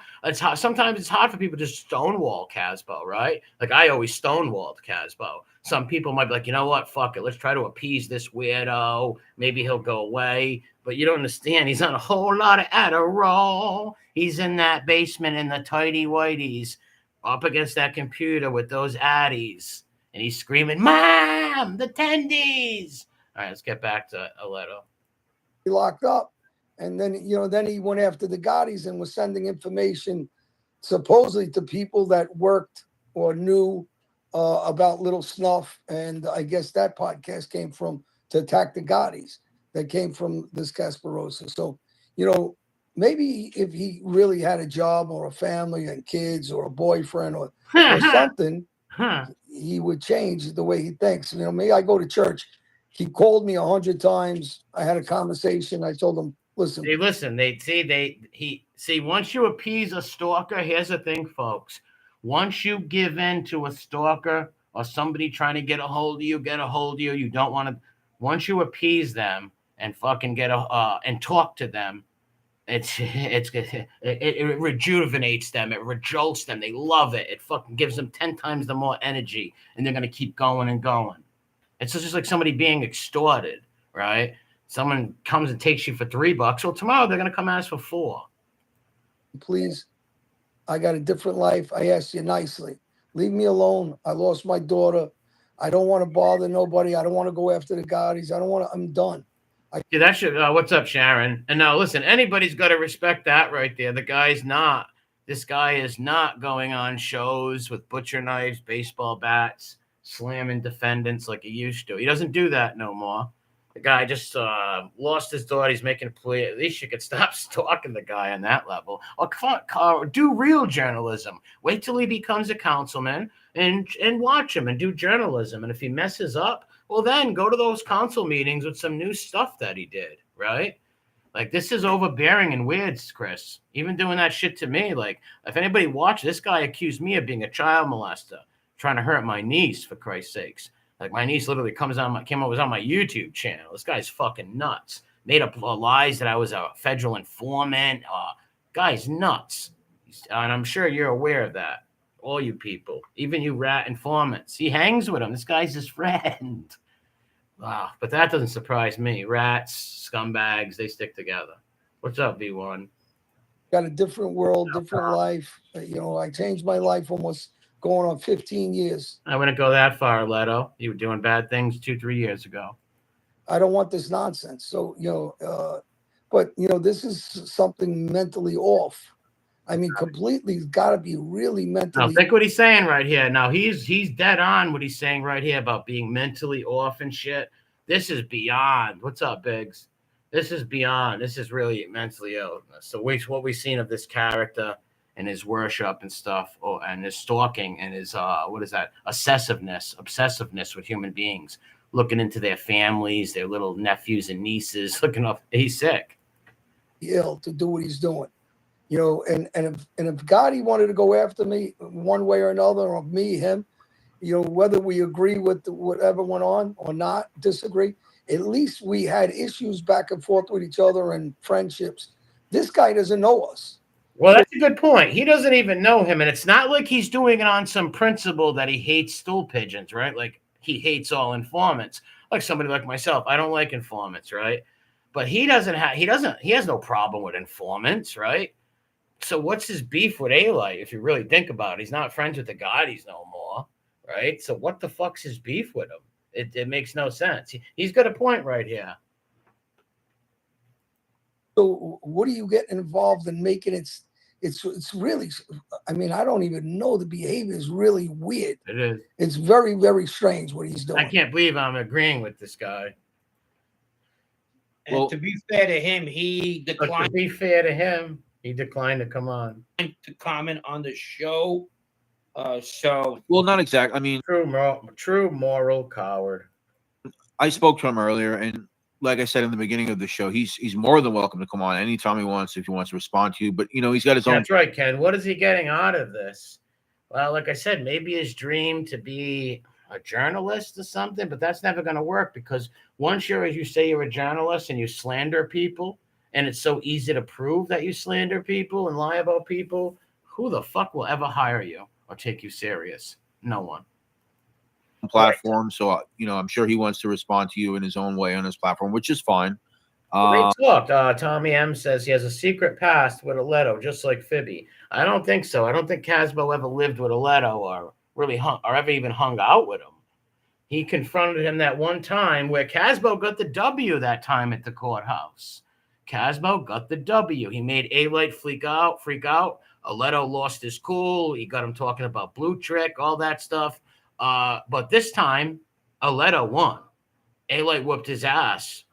Sometimes it's hard for people to stonewall Casbo, right? Like I always stonewalled Casbo. Some people might be like, you know what? Fuck it. Let's try to appease this weirdo. Maybe he'll go away. But you don't understand. He's on a whole lot of Adderall. He's in that basement in the tidy whities up against that computer with those addies. And he's screaming, Mom, the tendies. All right, let's get back to Alletto. He locked up. And then, then he went after the Gottis and was sending information supposedly to people that worked or knew about Little Snuff. And I guess that podcast came from to attack the Gottis. That came from this Kasparosa. So, maybe if he really had a job or a family and kids or a boyfriend or something, he would change the way he thinks. Maybe I go to church. He called me 100 times. I had a conversation. I told him, listen. Once you appease a stalker, here's the thing, folks. Once you give in to a stalker or somebody trying to get a hold of you, you don't want to. Once you appease them and fucking and talk to them, it rejuvenates them, it rejolts them, they love it. It fucking gives them 10 times the more energy, and they're gonna keep going and going. It's just like somebody being extorted, right? Someone comes and takes you for $3. Well, tomorrow they're gonna come ask for 4. Please, I got a different life. I ask you nicely. Leave me alone. I lost my daughter. I don't want to bother nobody. I don't want to go after the Gottis. I'm done. That should. What's up, Sharon? And now listen, anybody's got to respect that right there. This guy is not going on shows with butcher knives, baseball bats, slamming defendants like he used to. He doesn't do that no more. The guy just lost his daughter. He's making a plea. At least you could stop stalking the guy on that level. Or do real journalism. Wait till he becomes a councilman and watch him and do journalism. And if he messes up, well, then go to those council meetings with some new stuff that he did, right? Like, this is overbearing and weird, Chris. Even doing that shit to me. Like, if anybody watched, this guy accused me of being a child molester, trying to hurt my niece, for Christ's sakes. Like, my niece literally was on my YouTube channel. This guy's fucking nuts. Made up lies that I was a federal informant. Guy's nuts. And I'm sure you're aware of that. All you people, even you rat informants. He hangs with him. This guy's his friend. Wow, but that doesn't surprise me. Rats, scumbags, they stick together. What's up, V1? Got a different world, different life. I changed my life almost going on 15 years. I wouldn't go that far, Alletto. You were doing bad things 2-3 years ago. I don't want this nonsense. So, but this is something mentally off. I mean, completely got to be really mentally. Now, think what he's saying right here. Now, he's dead on what he's saying right here about being mentally off and shit. this is beyond. What's up, Biggs? This is beyond. This is really mentally ill. So what we've seen of this character and his worship and stuff, and his stalking and his what is that? Obsessiveness with human beings, looking into their families, their little nephews and nieces, looking up. He's sick. Ill to do what he's doing, you know. And if Gotti wanted to go after me one way or another, or me, him, you know, whether we agree with whatever went on or not, disagree, at least we had issues back and forth with each other and friendships. This guy doesn't know us. Well, that's a good point. He doesn't even know him, and it's not like he's doing it on some principle that he hates stool pigeons, right? Like he hates all informants. Like somebody like myself, I don't like informants, right? But he has no problem with informants, right? So what's his beef with Alite? If you really think about it, he's not friends with the Gottis no more, right? So what the fuck's his beef with him? It makes no sense. He's got a point right here. So what do you get involved in making it? It's really, I mean, I don't even know. The behavior is really weird. It is. It's very, very strange what he's doing. I can't believe I'm agreeing with this guy. And Well, to be fair to him, he But to declined be fair to him, he declined to come on. to comment on the show. So Well, not exact. I mean, True moral coward. I spoke to him earlier, and like I said in the beginning of the show, he's more than welcome to come on anytime he wants if he wants to respond to you. But you know, he's got his own. That's right, Ken. What is he getting out of this? Well, like I said, maybe his dream to be a journalist or something, but that's never going to work because once you're, as you say, you're a journalist and you slander people, and it's so easy to prove that you slander people and lie about people, who the fuck will ever hire you or take you serious? No one. Platform. So, you know, I'm sure he wants to respond to you in his own way on his platform, which is fine. Great talk. Tommy M says he has a secret past with Alletto, just like Phoebe. I don't think so. I don't think Casbo ever lived with Alletto or really or ever even hung out with him. He confronted him that one time where Casbo got the W that time at the courthouse. Casbo got the W. He made Alite freak out. Alletto lost his cool. He got him talking about Blue Trick, all that stuff. But this time, Alletto won. Alite whooped his ass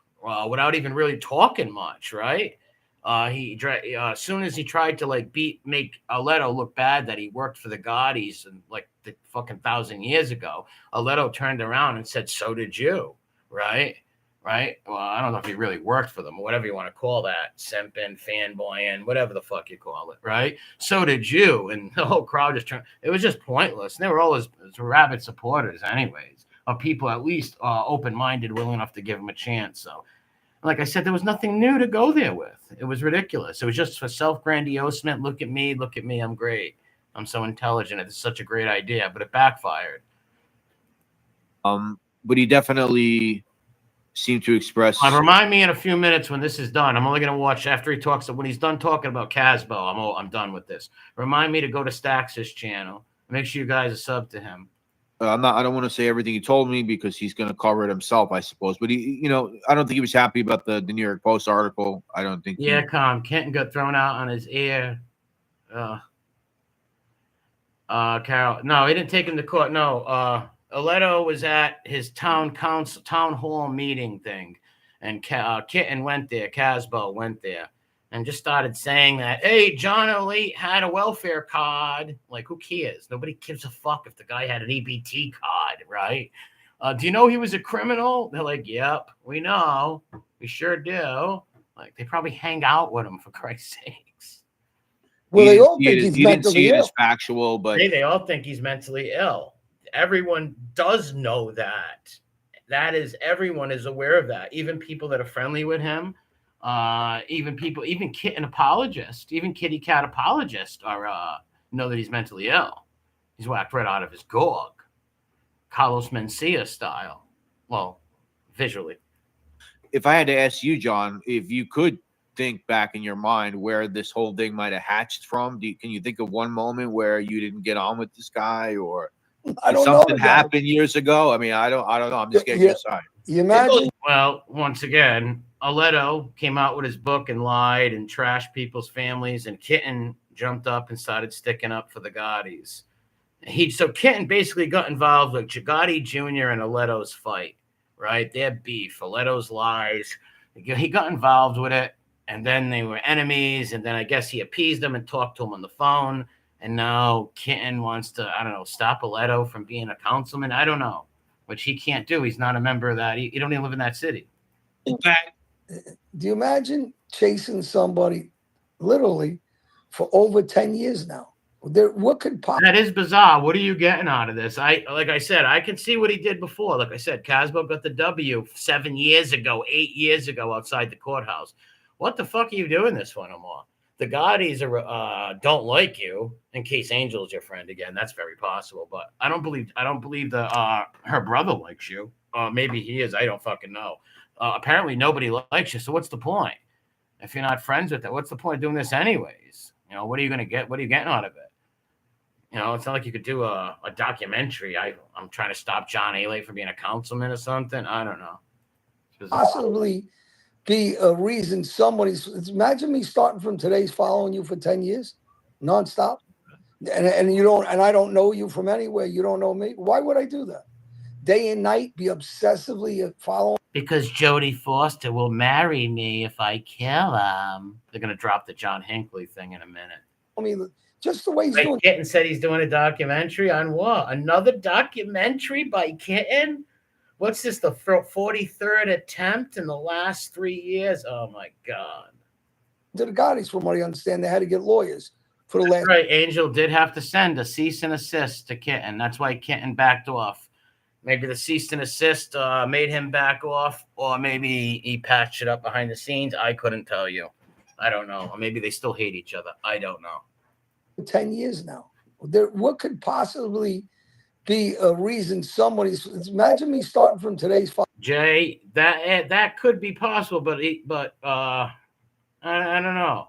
without even really talking much, right? As soon as he tried to make Alletto look bad that he worked for the Gottis and like the fucking 1,000 years ago, Alletto turned around and said, "So did you," right? Right? Well, I don't know if he really worked for them or whatever you want to call that, simping, fanboying, whatever the fuck you call it, right? So did you, and the whole crowd just turned. It was just pointless. And they were all his rabid supporters, anyways, of people at least open-minded, willing enough to give him a chance. So. Like I said, there was nothing new to go there with. It was ridiculous. It was just for self-grandiosement. Look at me, I'm great. I'm so intelligent. It's such a great idea, but it backfired. But he definitely seemed to express. Remind me in a few minutes when this is done. I'm only going to watch after he talks. When he's done talking about Casbo, I'm done with this. Remind me to go to Stax's channel. Make sure you guys are sub to him. I don't want to say everything he told me because he's going to cover it himself, I suppose. But he, you know, I don't think he was happy about the New York Post article. I don't think. Yeah, Kenton got thrown out on his ear. Carol, no, he didn't take him to court. No, Alletto was at his town hall meeting thing, and Kitten went there. Casbo went there. And just started saying that, hey, John Alite had a welfare card. Like, who cares? Nobody gives a fuck if the guy had an EBT card, right? Do you know he was a criminal? They're like, yep, we know. We sure do. Like, they probably hang out with him, for Christ's sakes. Well, they all think he's mentally ill. As factual, but they all think he's mentally ill. Everyone does know that. Everyone is aware of that. Even people that are friendly with him. Even kitty cat apologists are know that he's mentally ill. He's whacked right out of his gourd, Carlos Mencia style. Well, visually. If I had to ask you, John, if you could think back in your mind where this whole thing might have hatched from, can you think of one moment where you didn't get on with this guy, or something happened years ago? I mean, I don't know. I'm just getting your side. You imagine? Well, once again, Alletto came out with his book and lied and trashed people's families, and Kitten jumped up and started sticking up for the Gottis. So Kitten basically got involved with Gotti Jr. and Alletto's fight. right? Their beef, Aletto's lies. He got involved with it, and then they were enemies, and then I guess he appeased them and talked to him on the phone. And now Kitten wants to, I don't know, stop Alletto from being a councilman. I don't know, which he can't do. He's not a member of that. He don't even live in that city. Back. Do you imagine chasing somebody literally for over 10 years now? What could possibly That is bizarre. What are you getting out of this? Like I said, I can see what he did before. Like I said, Casbo got the W 7 years ago, 8 years ago outside the courthouse. What the fuck are you doing this for no more? The Gaudis don't like you. In case Angel's your friend again, that's very possible. But I don't believe the her brother likes you. Maybe he is. I don't fucking know. Apparently nobody likes you. So what's the point? If you're not friends with it, what's the point of doing this anyways? You know, what are you gonna get? What are you getting out of it? You know, it's not like you could do a documentary. I'm trying to stop John Alite from being a councilman or something. I don't know. possibly be a reason somebody's? Imagine me starting from today's following you for 10 years, nonstop, and you don't, and I don't know you from anywhere. You don't know me. Why would I do that? Day and night, be obsessively following. Because Jodie Foster will marry me if I kill him. They're gonna drop the John Hinckley thing in a minute. I mean, just the way he's doing. Kitten said he's doing a documentary on what? Another documentary by Kitten? What's this, the 43rd attempt in the last 3 years? Oh, my God. To the Gaudis, from what I understand, they had to get lawyers for the last. Right, Angel did have to send a cease and assist to Kitten. That's why Kitten backed off. Maybe the cease and assist made him back off, or maybe he patched it up behind the scenes. I couldn't tell you. I don't know. Or maybe they still hate each other. I don't know. 10 years now. What could possibly be a reason somebody's? Imagine me starting from today's. Jay, that could be possible, but I don't know.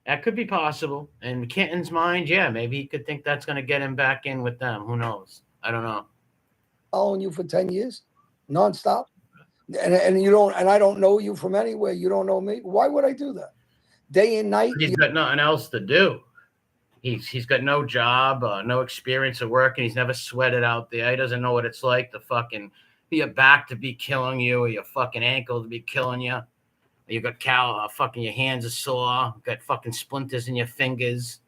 That could be possible. In Kitten's mind, yeah, maybe he could think that's going to get him back in with them. Who knows? I don't know. Following you for 10 years, nonstop, and you don't, and I don't know you from anywhere. You don't know me. Why would I do that? Day and night. He's got nothing else to do. He's got no job, no experience of work, and he's never sweated out there. He doesn't know what it's like to fucking be your back to be killing you, or your fucking ankle to be killing you. You got fucking your hands are sore, got fucking splinters in your fingers,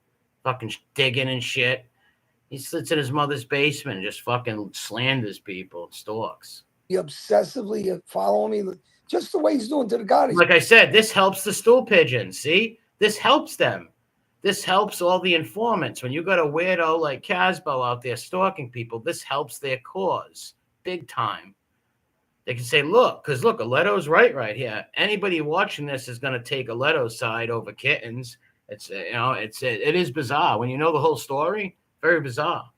fucking digging and shit. He sits in his mother's basement and just fucking slanders people, stalks. Be obsessively following me, just the way he's doing to the Gaudis. Like I said, this helps the stool pigeons. See, this helps them. This helps all the informants. When you got a weirdo like Casbo out there stalking people, this helps their cause big time. They can say, look, because look, Aletto's right here. Anybody watching this is going to take Aletto's side over Kitten's. It's it is bizarre when you know the whole story. Very bizarre.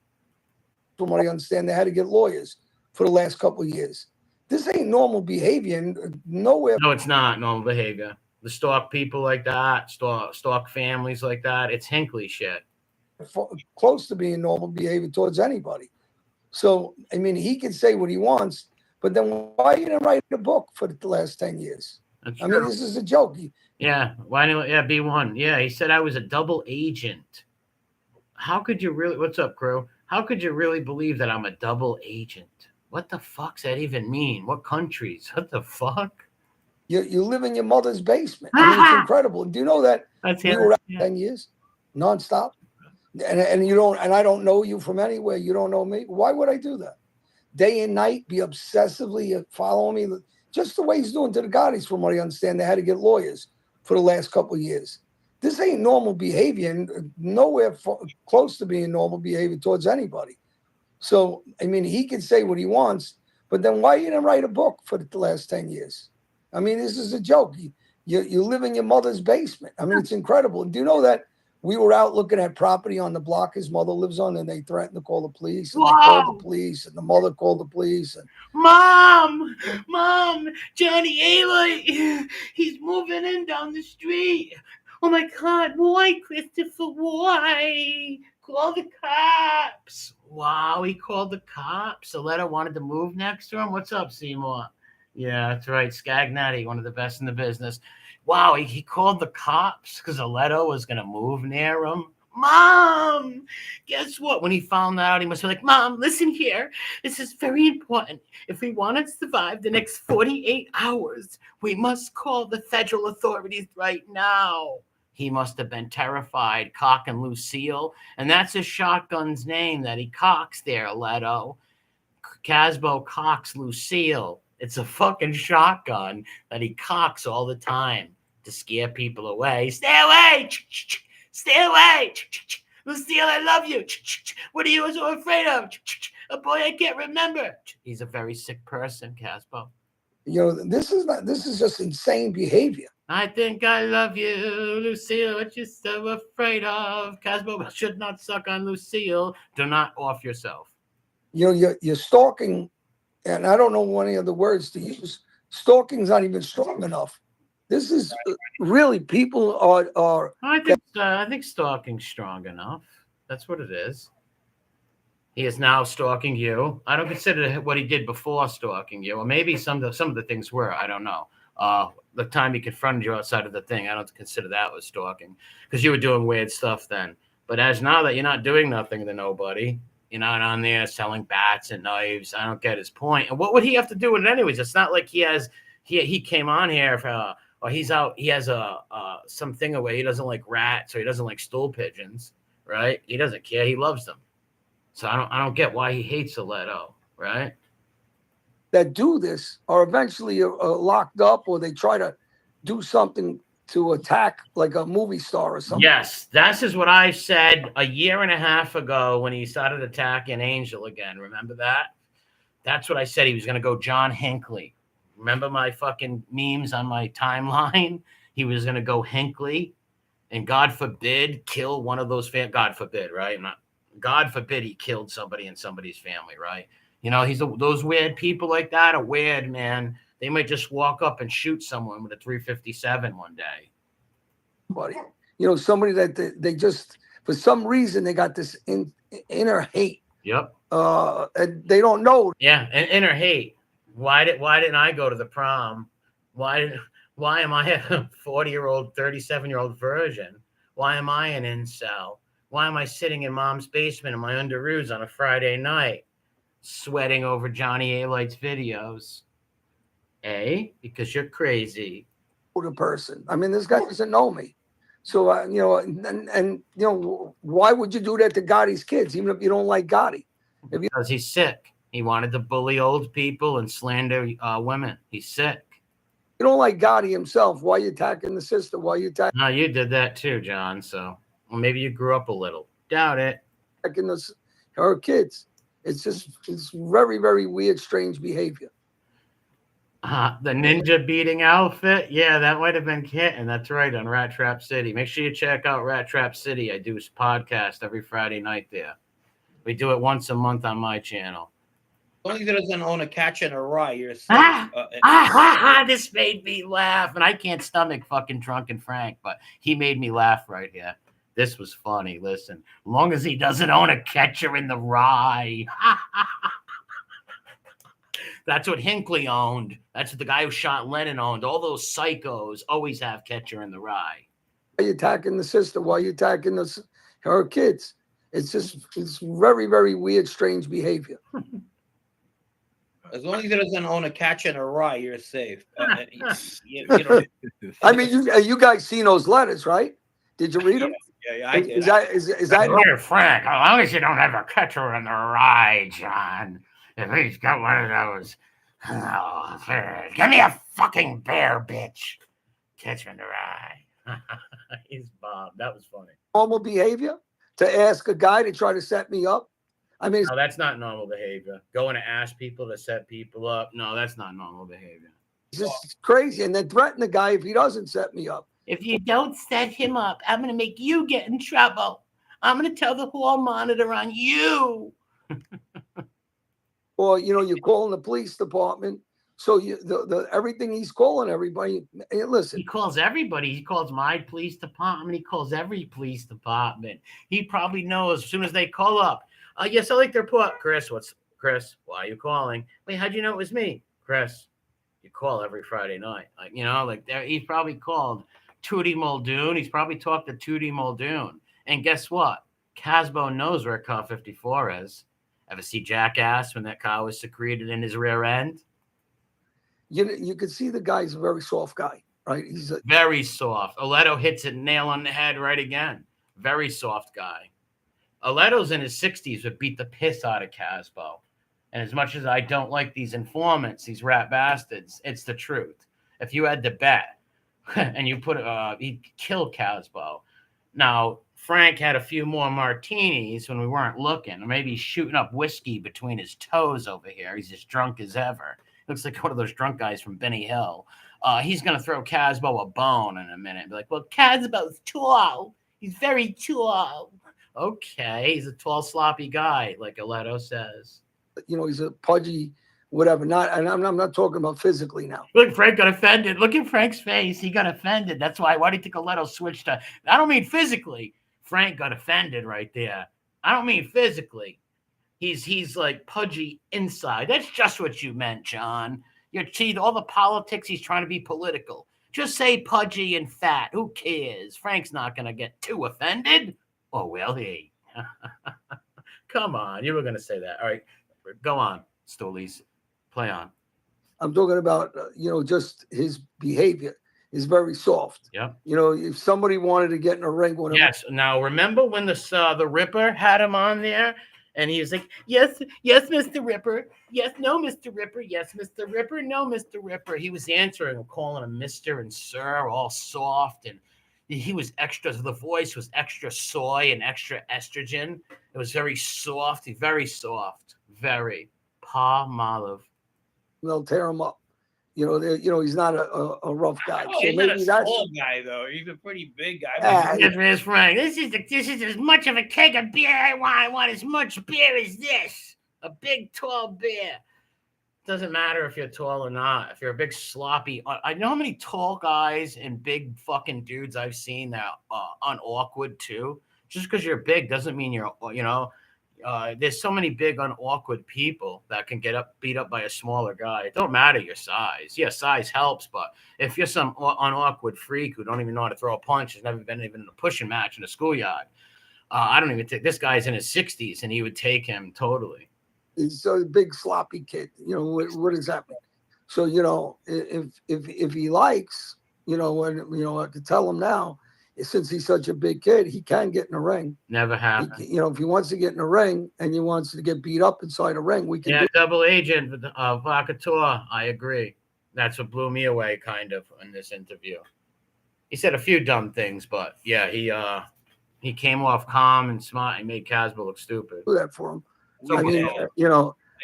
From what I understand, they had to get lawyers for the last couple of years. This ain't normal behavior, and nowhere. No, it's not normal behavior. The stalk people like that, stalk families like that. It's Hinckley shit. Close to being normal behavior towards anybody. So, I mean, he can say what he wants, but then why you didn't write a book for the last 10 years? That's I true. mean, this is a joke. Yeah. Why didn't? Yeah, B1. Yeah, he said I was a double agent. How could you really? What's up, crew? How could you really believe that I'm a double agent? What the fuck's that even mean? What countries? What the fuck? You live in your mother's basement. I mean, it's incredible. Do you know that That's we were out 10 years, nonstop, and you don't, and I don't know you from anywhere. You don't know me. Why would I do that? Day and night, be obsessively following me, just the way he's doing to the Gaudis. From what I understand, they had to get lawyers for the last couple of years. This ain't normal behavior, and nowhere close to being normal behavior towards anybody. So, I mean, he can say what he wants, but then why you didn't write a book for the last 10 years? I mean, this is a joke. You live in your mother's basement. I mean, it's incredible. And do you know that we were out looking at property on the block his mother lives on, and they threatened to call the police, and they called the police, and the mother called the police. And Mom, Johnny Alite, he's moving in down the street. Oh my God, why, Christopher? Why? Call the cops. Wow, he called the cops. Aletta wanted to move next to him. What's up, Seymour? Yeah, that's right. Scagnetti, one of the best in the business. Wow, he called the cops because Alletto was going to move near him. Mom, guess what? When he found out, he must be like, Mom, listen here. This is very important. If we want to survive the next 48 hours, we must call the federal authorities right now. He must have been terrified, cocking Lucille. And that's his shotgun's name that he cocks there, Alletto. Casbo cocks Lucille. It's a fucking shotgun that he cocks all the time to scare people away. Stay away! Stay away! Lucille, I love you. What are you so afraid of? A boy I can't remember. He's a very sick person, Casbo. You know, this is just insane behavior. I think I love you, Lucille. What you so afraid of? Casbo should not suck on Lucille. Do not off yourself. You know, you're stalking, and I don't know any other words to use. Stalking's not even strong enough. This is really, people are. I think stalking's strong enough. That's what it is. He is now stalking you. I don't consider what he did before stalking you, or maybe some of the things were. I don't know. The time he confronted you outside of the thing, I don't consider that was stalking because you were doing weird stuff then. But as now that you're not doing nothing to nobody, you're not on there selling bats and knives. I don't get his point. And what would he have to do with it anyways? It's not like he came on here for, or he's out. He has something where he doesn't like rats or he doesn't like stool pigeons, right? He doesn't care. He loves them. So I don't get why he hates Alletto, right? That do this are eventually locked up, or they try to do something to attack like a movie star or something. Yes, that is what I said a year and a half ago when he started attacking Angel again. Remember that? That's what I said. He was going to go John Hinckley. Remember my fucking memes on my timeline? He was going to go Hinckley and God forbid kill one of those God forbid, right? God forbid he killed somebody in somebody's family, right? You know, those weird people like that are weird, man. They might just walk up and shoot someone with a 357 one day. Buddy, you know, somebody that they just, for some reason, they got this inner hate. Yep. And they don't know. Yeah, and inner hate. Why didn't I go to the prom? Why am I a 40-year-old, 37-year-old virgin? Why am I an incel? Why am I sitting in mom's basement in my underoos on a Friday night, sweating over Johnny Alite's videos? Because you're crazy. The person. I mean, this guy doesn't know me. So, you know, and you know, why would you do that to Gotti's kids, even if you don't like Gotti? Because he's sick. He wanted to bully old people and slander women. He's sick. You don't like Gotti himself. Why are you attacking the sister? Why are you attacking? No, you did that too, John. So, well, maybe you grew up a little. Doubt it. Attacking her kids. It's very, very weird, strange behavior. The ninja beating outfit. Yeah, that might have been Kitten. That's right, on Rat Trap City. Make sure you check out Rat Trap City. I do a podcast every Friday night there. We do it once a month on my channel. As long as he doesn't own a catch and a rye, you're safe. This made me laugh. And I can't stomach fucking Drunken Frank, but he made me laugh right here. This was funny. Listen, as long as he doesn't own a catcher in the rye. That's what Hinckley owned. That's what the guy who shot Lennon owned. All those psychos always have catcher in the rye. Why are you attacking the sister? Why are you attacking her kids? It's very, very weird, strange behavior. As long as he doesn't own a catch and a rye, you're safe. You know. I mean, you guys seen those letters, right? Did you read them? Yeah, I did. Is that Here, Frank, as long as you don't have a catcher in the rye, John. If he's got one of those, give me a fucking bear, bitch. Catch him in the rye. He's Bob. That was funny. Normal behavior to ask a guy to try to set me up? I mean, no, that's not normal behavior. Going to ask people to set people up. No, that's not normal behavior. It's just crazy. And then threaten the guy if he doesn't set me up. If you don't set him up, I'm going to make you get in trouble. I'm going to tell the hall monitor on you. Or, you know, you're calling the police department. So everything he's calling everybody. Hey, listen. He calls everybody. He calls my police department. He calls every police department. He probably knows as soon as they call up. Yes, I like the report. Chris, Chris, why are you calling? Wait, how'd you know it was me? Chris, you call every Friday night. He's probably called Tootie Muldoon. He's probably talked to Tootie Muldoon. And guess what? Casbo knows where car 54 is. Ever see Jackass when that car was secreted in his rear end? You can see the guy's a very soft guy, right? He's a, Very soft. Alletto hits it nail on the head right again. Very soft guy. Aletto's in his 60s would beat the piss out of Casbo. And as much as I don't like these informants, these rat bastards, it's the truth. If you had to bet and you put he'd kill Casbo. Now, Frank had a few more martinis when we weren't looking, or maybe he's shooting up whiskey between his toes over here. He's as drunk as ever. Looks like one of those drunk guys from Benny Hill. He's going to throw Casbo a bone in a minute and be like, well, Casbo's tall. He's very tall. Okay, he's a tall, sloppy guy, like Alletto says. he's a pudgy, whatever. Not, and I'm not talking about physically now. Look, Frank got offended. Look at Frank's face. He got offended. That's why. Why do you think Alletto switched to? I don't mean physically. Frank got offended right there. I don't mean physically. He's like pudgy inside. That's just what you meant, John. You see all the politics. He's trying to be political. Just say pudgy and fat. Who cares? Frank's not gonna get too offended. Oh, will he? Come on. You were going to say that. All right. Go on, Stoolies. Play on. I'm talking about, just his behavior is very soft. Yep. If somebody wanted to get in a ring with him. Yes. Now, remember when the Ripper had him on there? And he was like, yes, Mr. Ripper. Yes, no, Mr. Ripper. Yes, Mr. Ripper. No, Mr. Ripper. He was answering and calling him Mr. and Sir, all soft. And he was extra. The voice was extra soy and extra estrogen. It was very soft. Very soft. Very. Palmolive. They'll tear him up. He's not a rough guy. Oh, So he's maybe not a that's small guy though. He's a pretty big guy. Here's Frank. This is as much of a keg of beer I want. I want as much beer as this. A big, tall beer. Doesn't matter if you're tall or not. If you're a big sloppy, I know how many tall guys and big fucking dudes I've seen that unawkward too. Just because you're big doesn't mean you're, there's so many big unawkward people that can get beat up by a smaller guy. It don't matter your size. Yeah, size helps, but if you're some unawkward freak who don't even know how to throw a punch, has never been even in a pushing match in a schoolyard, I don't even think this guy's in his 60s and he would take him totally. He's a big sloppy kid. What is happening? So if he likes, I could tell him now, since he's such a big kid, he can get in a ring. Never happened. If he wants to get in a ring and he wants to get beat up inside a ring, we can. Yeah, double agent of Vacator. I agree. That's what blew me away, kind of, in this interview. He said a few dumb things, but yeah, he came off calm and smart and made Casbo look stupid. Do that for him. So, I mean,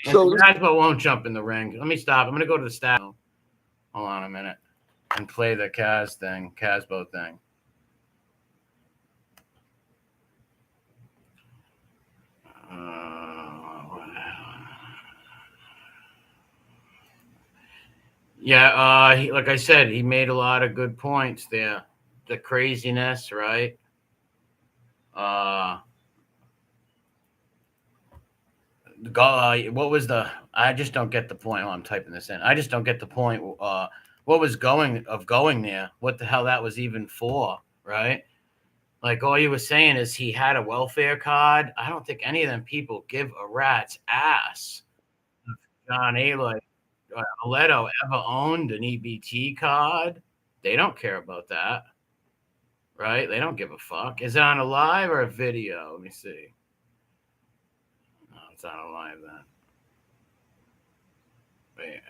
so Casbo won't jump in the ring. Let me stop. I'm going to go to the stat. Hold on a minute and play the Casbo thing. Like I said, he made a lot of good points there. The craziness, right? What was I just don't get the point. I'm typing this in. I just don't get the point. What was going there? What the hell that was even for, right? Like all you were saying is he had a welfare card. I don't think any of them people give a rat's ass. John Alite, Alletto ever owned an EBT card? They don't care about that, right? They don't give a fuck. Is it on a live or a video? Let me see. No, it's on a live then.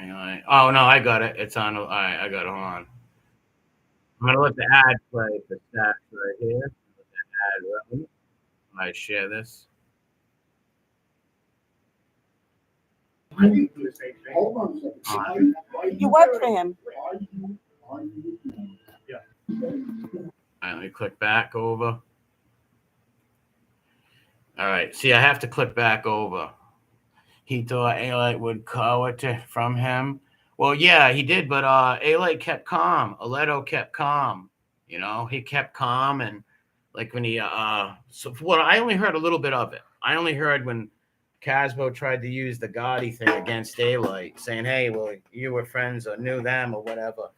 Anyway. Oh no, I got it. It's on. All right, I got it. Hold on. I'm gonna let the ad play for stats right here. Let the ad run. I share this. Hold on a second. You work for him. All right, let me click back over. All right, see, I have to click back over. He thought Alite would cower from him. Well, yeah, he did, but Alite kept calm. Alletto kept calm. He kept calm, and like when he so what I only heard a little bit of it. I only heard when Casbo tried to use the Gotti thing against Alite, saying, "Hey, well, you were friends or knew them or whatever."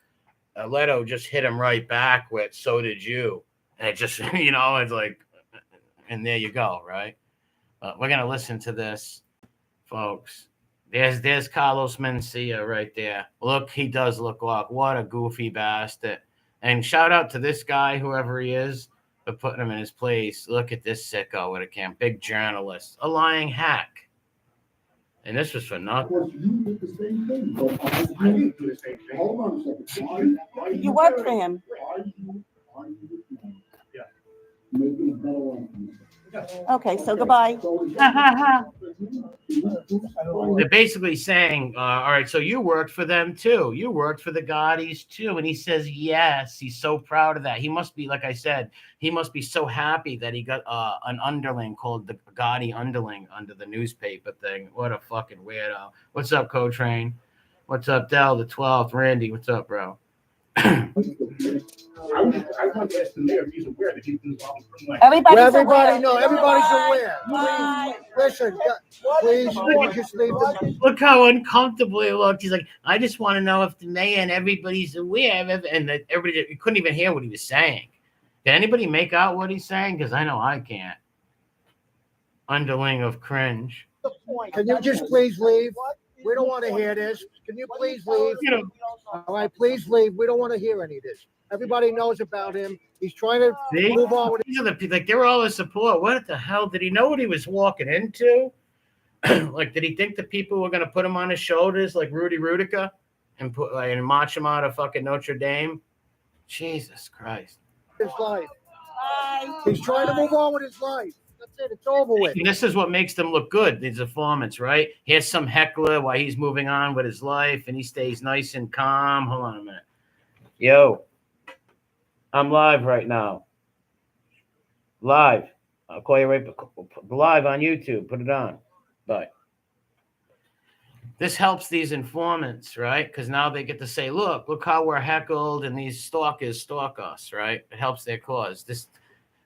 Alletto just hit him right back with, "So did you." And it just, it's like, and there you go, right? We're gonna listen to this, folks. There's Carlos Mencia right there. Look, he does look like what a goofy bastard. And shout out to this guy, whoever he is, for putting him in his place. Look at this sicko with a cam, big journalist, a lying hack. And this was for Of nothing. course, you did the same thing, but I didn't do the same thing. Hold on a second. You work for him. Are you Yeah. making a better life? Okay, so goodbye. They're basically saying, all right, so you worked for them too. You worked for the Gaudis too. And he says, yes, he's so proud of that. He must be, like I said, he must be so happy that he got an underling called the Gaudi underling under the newspaper thing. What a fucking weirdo. What's up, Co-Train? What's up, Dell, the 12th? Randy, what's up, bro? I want to ask the mayor if he's aware that he's involved in criminal activity. Everybody's Well, everybody aware. know, everybody's aware. Bye. Listen, please, just leave the. Look how uncomfortable he looked. He's like, I just want to know if the mayor and everybody's aware of it. And everybody, you couldn't even hear what he was saying. Did anybody make out what he's saying? Because I know I can't. Underling of cringe. Can you just please leave? We don't want to hear this. Can you please leave? All right, please leave. We don't want to hear any of this. Everybody knows about him. He's trying to See? move on with it. These are the people, like, they were all his support. What the hell? Did he know what he was walking into? Like, did he think the people were going to put him on his shoulders like Rudy Rudica and and march him out of fucking Notre Dame? Jesus Christ. His life. Bye. He's trying to move on with his life. That's it. It's over with. And this is what makes them look good, these informants, right? Here's some heckler while he's moving on with his life, and he stays nice and calm. Hold on a minute. Yo, I'm live right now. Live. I'll call you right back. Live on YouTube. Put it on. Bye. This helps these informants, right? Because now they get to say, look how we're heckled, and these stalkers stalk us, right? It helps their cause.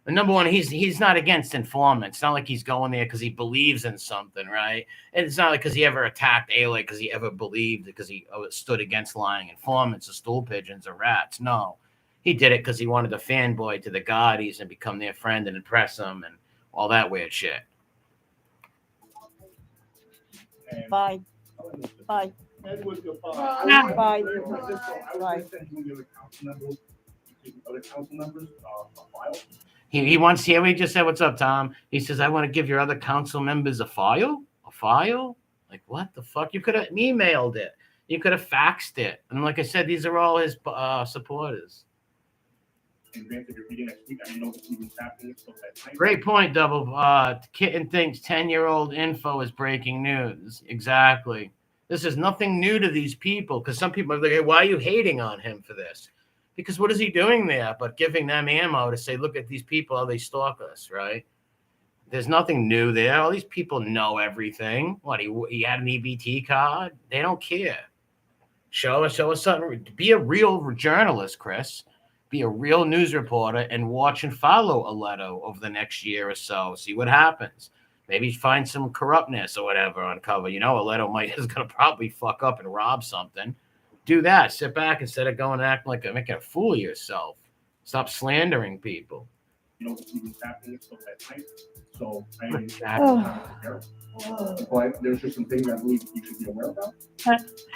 Number one, he's not against informants. It's not like he's going there because he believes in something, right? And it's not like because he ever attacked Alite because he ever believed, because he stood against lying informants or stool pigeons or rats. No, he did it because he wanted to fanboy to the Gaudis and become their friend and impress them and all that weird shit. Bye. Bye. Bye. Bye. Bye. Other council members, a file. He wants, here we just said, what's up, Tom? He says, I want to give your other council members a file? A file? Like, what the fuck? You could have emailed it. You could have faxed it. And like I said, these are all his supporters. Great point, Double. Kitten thinks 10-year-old info is breaking news. Exactly. This is nothing new to these people, because some people are like, hey, why are you hating on him for this? Because what is he doing there but giving them ammo to say, look at these people, how they stalk us, right? There's nothing new there. All these people know everything. What, he had an EBT card? They don't care. Show us something. Be a real journalist, Chris. Be a real news reporter and watch and follow Alletto over the next year or so. See what happens. Maybe find some corruptness or whatever on cover. Alletto is going to probably fuck up and rob something. Do that. Sit back instead of going and acting like making a fool of yourself. Stop slandering people. What was happening until that night. So I didn't but there's just some things I believe you should be aware about.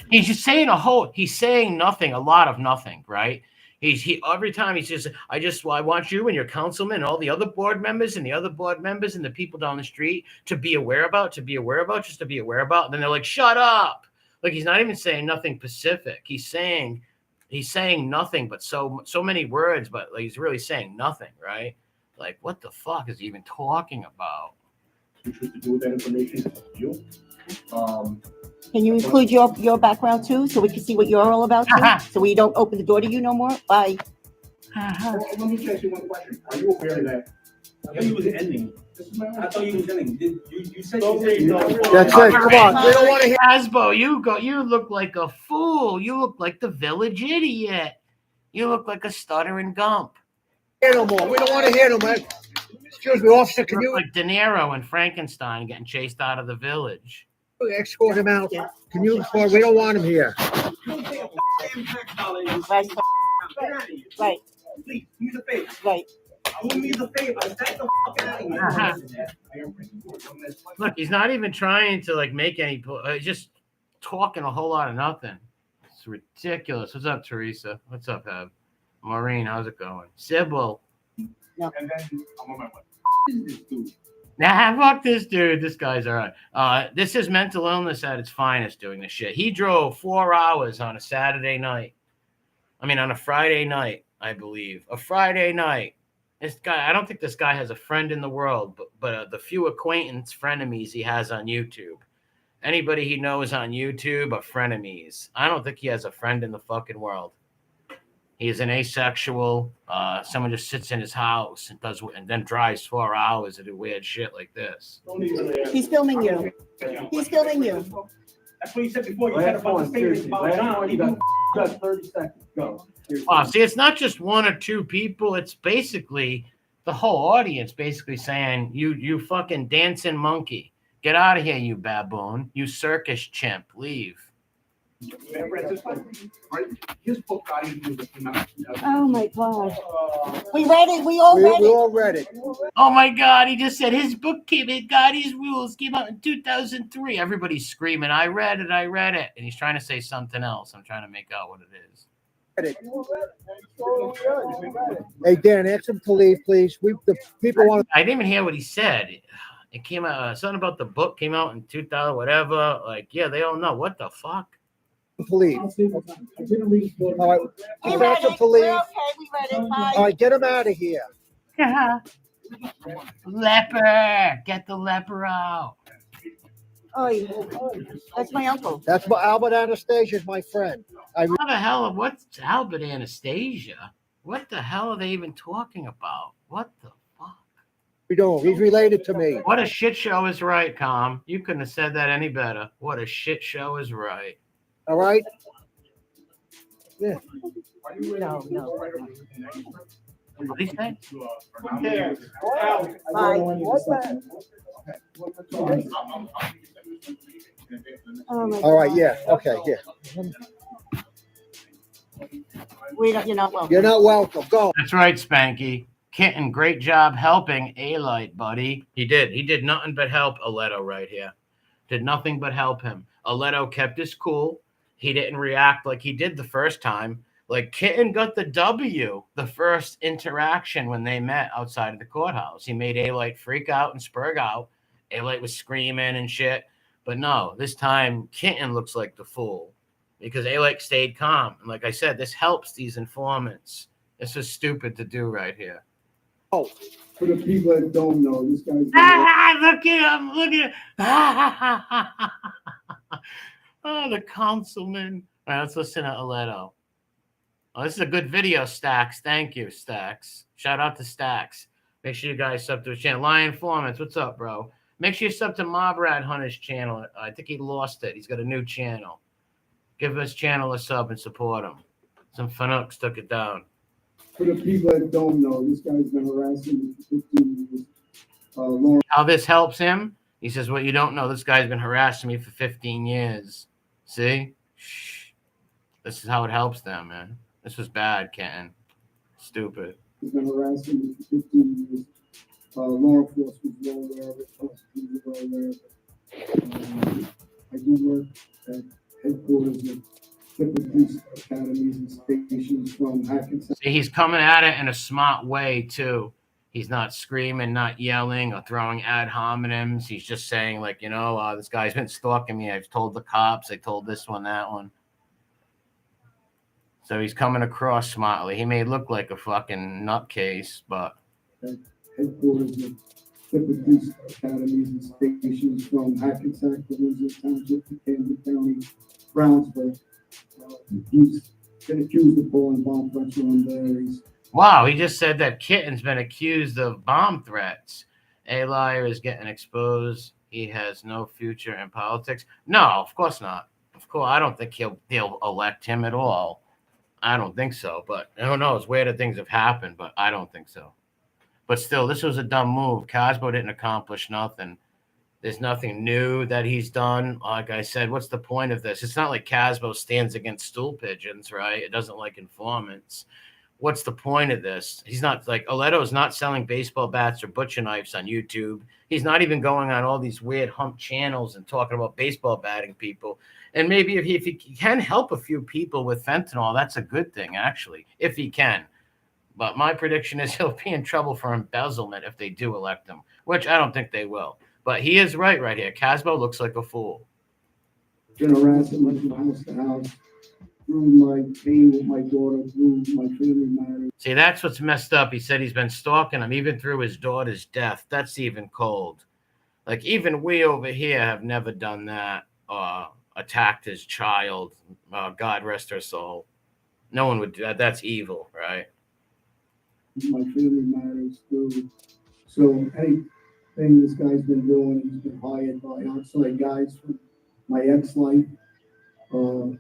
He's just saying he's saying nothing, a lot of nothing, right? He every time he says, I want you and your councilman and all the other board members and the people down the street to be aware about. And then they're like, shut up. Like, he's not even saying nothing specific. He's saying nothing, but so many words, but like, he's really saying nothing, right? Like, what the fuck is he even talking about? Which was to do with that information. You. Can you include your background too, so we can see what you're all about too? So we don't open the door to you no more? Bye. Well, let me just ask you one question. Are you aware that? I thought you was ending. I thought you was ending. You said That's it. Come on. We don't want to hear. Hasbo, you look like a fool. You look like the village idiot. You look like a stuttering gump. No more. We don't want to hear no more. Excuse me, officer. Can You you look like De Niro and Frankenstein getting chased out of the village. escort him out? Can you escort? We don't want him here. Right. Right. Please, use a face. Right. Do me the favor. Get the fuck out of here. Look, he's not even trying to like make any. Just talking a whole lot of nothing. It's ridiculous. What's up, Teresa? What's up, Heb? Maureen, how's it going? Sybil. And then I'm on my way. This dude. Nah, fuck this dude. This guy's all right. This is mental illness at its finest doing this shit. He drove 4 hours on a Saturday night. I mean, on a Friday night, I believe. A Friday night. This guy, I don't think this guy has a friend in the world, but the few acquaintance frenemies he has on YouTube. Anybody he knows on YouTube are frenemies. I don't think he has a friend in the fucking world. He is an asexual. Someone just sits in his house and then drives 4 hours to do weird shit like this. He's filming you. He's filming you. That's what you said before. You said about the favors about John. You got 30 seconds. Go. See, it's not just one or two people. It's basically the whole audience basically saying, you fucking dancing monkey. Get out of here, you baboon. You circus chimp. Leave. His book got into the Oh my God. We read it. We all read We it. all read it. Oh my God, he just said his book came in, God's Rules came out in 2003. Everybody's screaming, I read it. And he's trying to say something else. I'm trying to make out what it is. Hey, Dan, ask him to leave, please. The people want I didn't even hear what he said. It came out, something about the book came out in 2000, whatever. Like, yeah, they all know. What the fuck? to leave. All right, We just read ask him it. to leave. We're okay. We read it. Bye. All right, get him out of here. Leper, get the leper out. Oh, that's my uncle. That's what Albert Anastasia is my friend. What the hell? What's Albert Anastasia? What the hell are they even talking about? What the fuck? We don't. He's related to me. What a shit show is right, Com. You couldn't have said that any better. What a shit show is right. All right. No. What do you say? Bye. Oh my All right. God. Yeah. Okay. Yeah. You're not welcome. You're not welcome. Go. That's right, Spanky. Kitten, great job helping Alite, buddy. He did nothing but help Alletto right here. Did nothing but help him. Alletto kept his cool. He didn't react like he did the first time. Like Kitten got the W the first interaction when they met outside of the courthouse. He made Alite freak out and spurg out. Alite was screaming and shit. But no, this time Kitten looks like the fool because Alite stayed calm. And like I said, this helps these informants. This is stupid to do right here. Oh, For the people that don't know, this guy's. Look at him. Look at him. Oh, the councilman. All right, let's listen to Alletto. Oh, this is a good video, Stacks. Thank you, Stacks. Shout out to Stacks. Make sure you guys sub to his channel. Lion Informants, what's up, bro? Make sure you sub to Mob Rat Hunter's channel. I think he lost it. He's got a new channel. Give his channel a sub and support him. Some Fanucs took it down. For the people that don't know, this guy's been harassing me for 15 years. How this helps him? He says, what you don't know, this guy's been harassing me for 15 years. See? Shh. This is how it helps them, man. This was bad, Kenton. Stupid. He's been harassing me for 15 years. Law enforcement is well aware of it. Prosecutors are well aware of it. I do work at headquarters of different police academies and stations from Hackensack. See, he's coming at it in a smart way, too. He's not screaming, not yelling, or throwing ad hominems. He's just saying, like, this guy's been stalking me. I've told the cops. I told this one, that one. So he's coming across smartly. He may look like a fucking nutcase, but... Headquarters of different police academies and stations from Hackensack to Windsor Township to Camden County, Brownsburg. He's been accused of pulling bomb threats on there. Wow, he just said that Kitten's been accused of bomb threats. A liar is getting exposed. He has no future in politics. No, of course not. Of course, I don't think they'll elect him at all. I don't think so. But who knows? Weirder things have happened, but I don't think so. But still, this was a dumb move. Cosmo didn't accomplish nothing. There's nothing new that he's done. Like I said, what's the point of this? It's not like Cosmo stands against stool pigeons, right? It doesn't like informants. what's the point of this? He's not like Aletto's not selling baseball bats or butcher knives on YouTube. He's not even going on all these weird hump channels and talking about baseball batting people. And maybe if he can help a few people with fentanyl, that's a good thing, actually, if he can. But my prediction is he'll be in trouble for embezzlement if they do elect him, which I don't think they will. But he is right here. Casbo looks like a fool. Been harassing me from house to house, through my pain with my daughter, through my family matters. See, that's what's messed up. He said he's been stalking him even through his daughter's death. That's even cold. Like, even we over here have never done that, attacked his child. God rest her soul. No one would do that. That's evil, right? My family matters through. So anything this guy's been doing, he's been hired by outside guys from my ex-life. And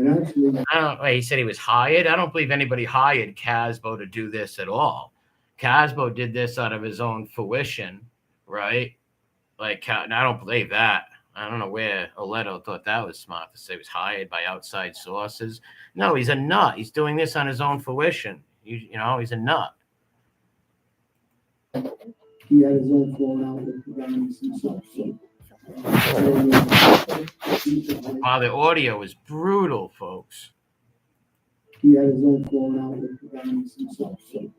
actually, He said he was hired. I don't believe anybody hired Casbo to do this at all. Casbo did this out of his own fruition, right? Like, I don't believe that. I don't know where Alletto thought that was smart to say he was hired by outside sources. No, he's a nut. He's doing this on his own fruition. You know, he's a nut. he had his own falling out with the guys and stuff. So, Wow, the audio is brutal, folks. he had his own falling out with the guys and stuff. So,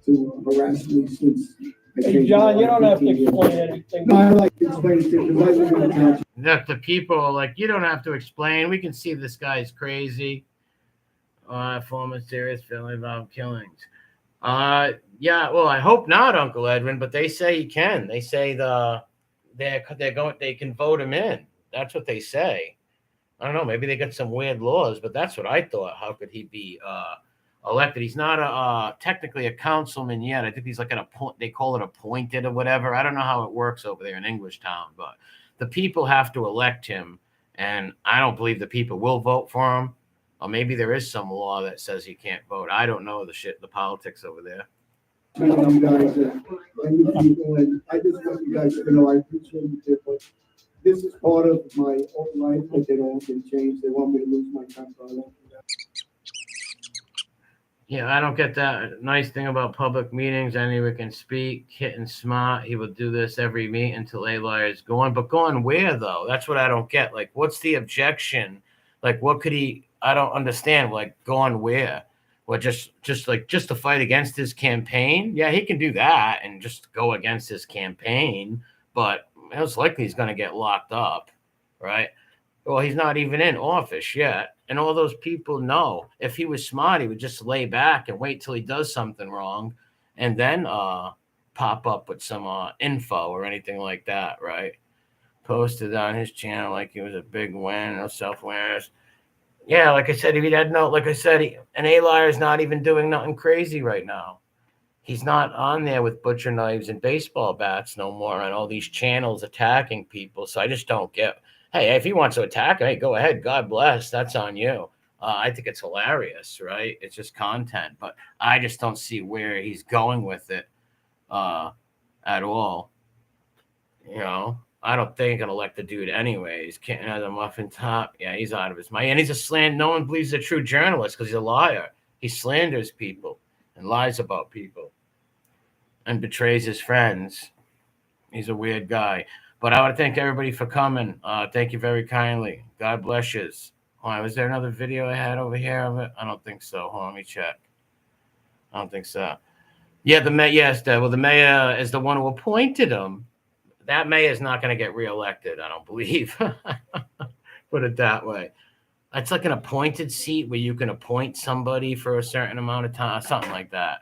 to harass me since. Hey, John, you don't have to explain anything. No, I like to explain it because I live in the township. Look, the people are like, you don't have to explain. We can see this guy's crazy. Former serious felony involved killings. Yeah, well, I hope not, Uncle Edwin, but they say he can. They say they can vote him in. That's what they say. I don't know. Maybe they got some weird laws, but that's what I thought. How could he be elected? He's not technically a councilman yet. I think he's like they call it appointed or whatever. I don't know how it works over there in Englishtown, but the people have to elect him, and I don't believe the people will vote for him. Or maybe there is some law that says he can't vote. I don't know the politics over there. You guys and you people, and I just want you guys to know I appreciate it, but this is part of my own life that they don't can change. They want me to lose my temper. I don't do that. Yeah, I don't get that. Nice thing about public meetings, anyone can speak, hitting smart. He will do this every meet until Alite is gone. But going where, though? That's what I don't get. Like, what's the objection? Like, what could he? I don't understand. Like, going where? Well, just to fight against his campaign? Yeah, he can do that and just go against his campaign. But most likely he's going to get locked up, right? Well, he's not even in office yet. And all those people know if he was smart, he would just lay back and wait till he does something wrong and then pop up with some info or anything like that, right? Posted on his channel like he was a big win, no self-awareness. Yeah, like I said, if he had an A-Liar is not even doing nothing crazy right now. He's not on there with butcher knives and baseball bats no more on all these channels attacking people. So I just don't get. Hey, if he wants to attack, hey, go ahead. God bless. That's on you. I think it's hilarious, right? It's just content, but I just don't see where he's going with it at all. You know, I don't think I'm gonna elect the dude anyways. Can't have a muffin top. Yeah, he's out of his mind. And he's a slander. No one believes a true journalist because he's a liar. He slanders people and lies about people and betrays his friends. He's a weird guy. But I want to thank everybody for coming. Thank you very kindly. God bless you. Was there another video I had over here of it? I don't think so. Hold on, let me check. I don't think so. Yeah, the mayor. Yes, the mayor is the one who appointed him. That mayor is not going to get reelected, I don't believe. Put it that way. It's like an appointed seat where you can appoint somebody for a certain amount of time, something like that.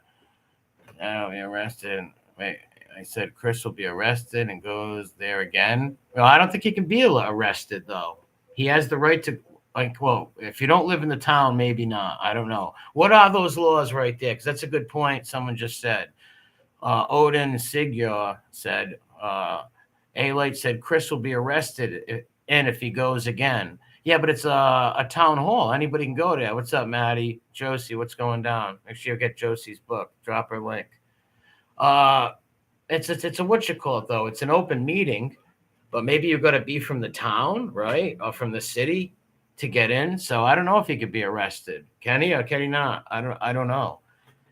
I'll be arrested. Wait, I said Chris will be arrested and goes there again. Well, I don't think he can be arrested, though. He has the right to, if you don't live in the town, maybe not. I don't know. What are those laws right there? Because that's a good point someone just said. Odin Sigur said, Alite said Chris will be arrested if he goes again. Yeah, but it's a town hall. Anybody can go there. What's up, Maddie? Josie, what's going down? Make sure you get Josie's book. Drop her link. It's a whatchamacallit, though. It's an open meeting, but maybe you've got to be from the town, right? Or from the city to get in. So I don't know if he could be arrested. Can he or can he not? I don't know.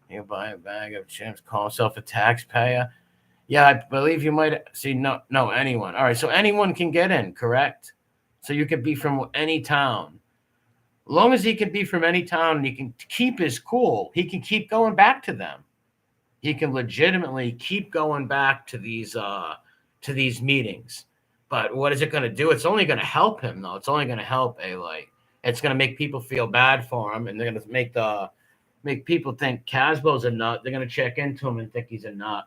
He'll buy a bag of chips, call himself a taxpayer. Yeah, I believe you might see no anyone. All right, so anyone can get in, correct? So you could be from any town. As long as he can be from any town and he can keep his cool, he can keep going back to them. He can legitimately keep going back to these meetings. But what is it going to do? It's only going to help him, though. It's only going to help Alite. It's going to make people feel bad for him, and they're going to make people think Casbo's a nut. They're going to check into him and think he's a nut.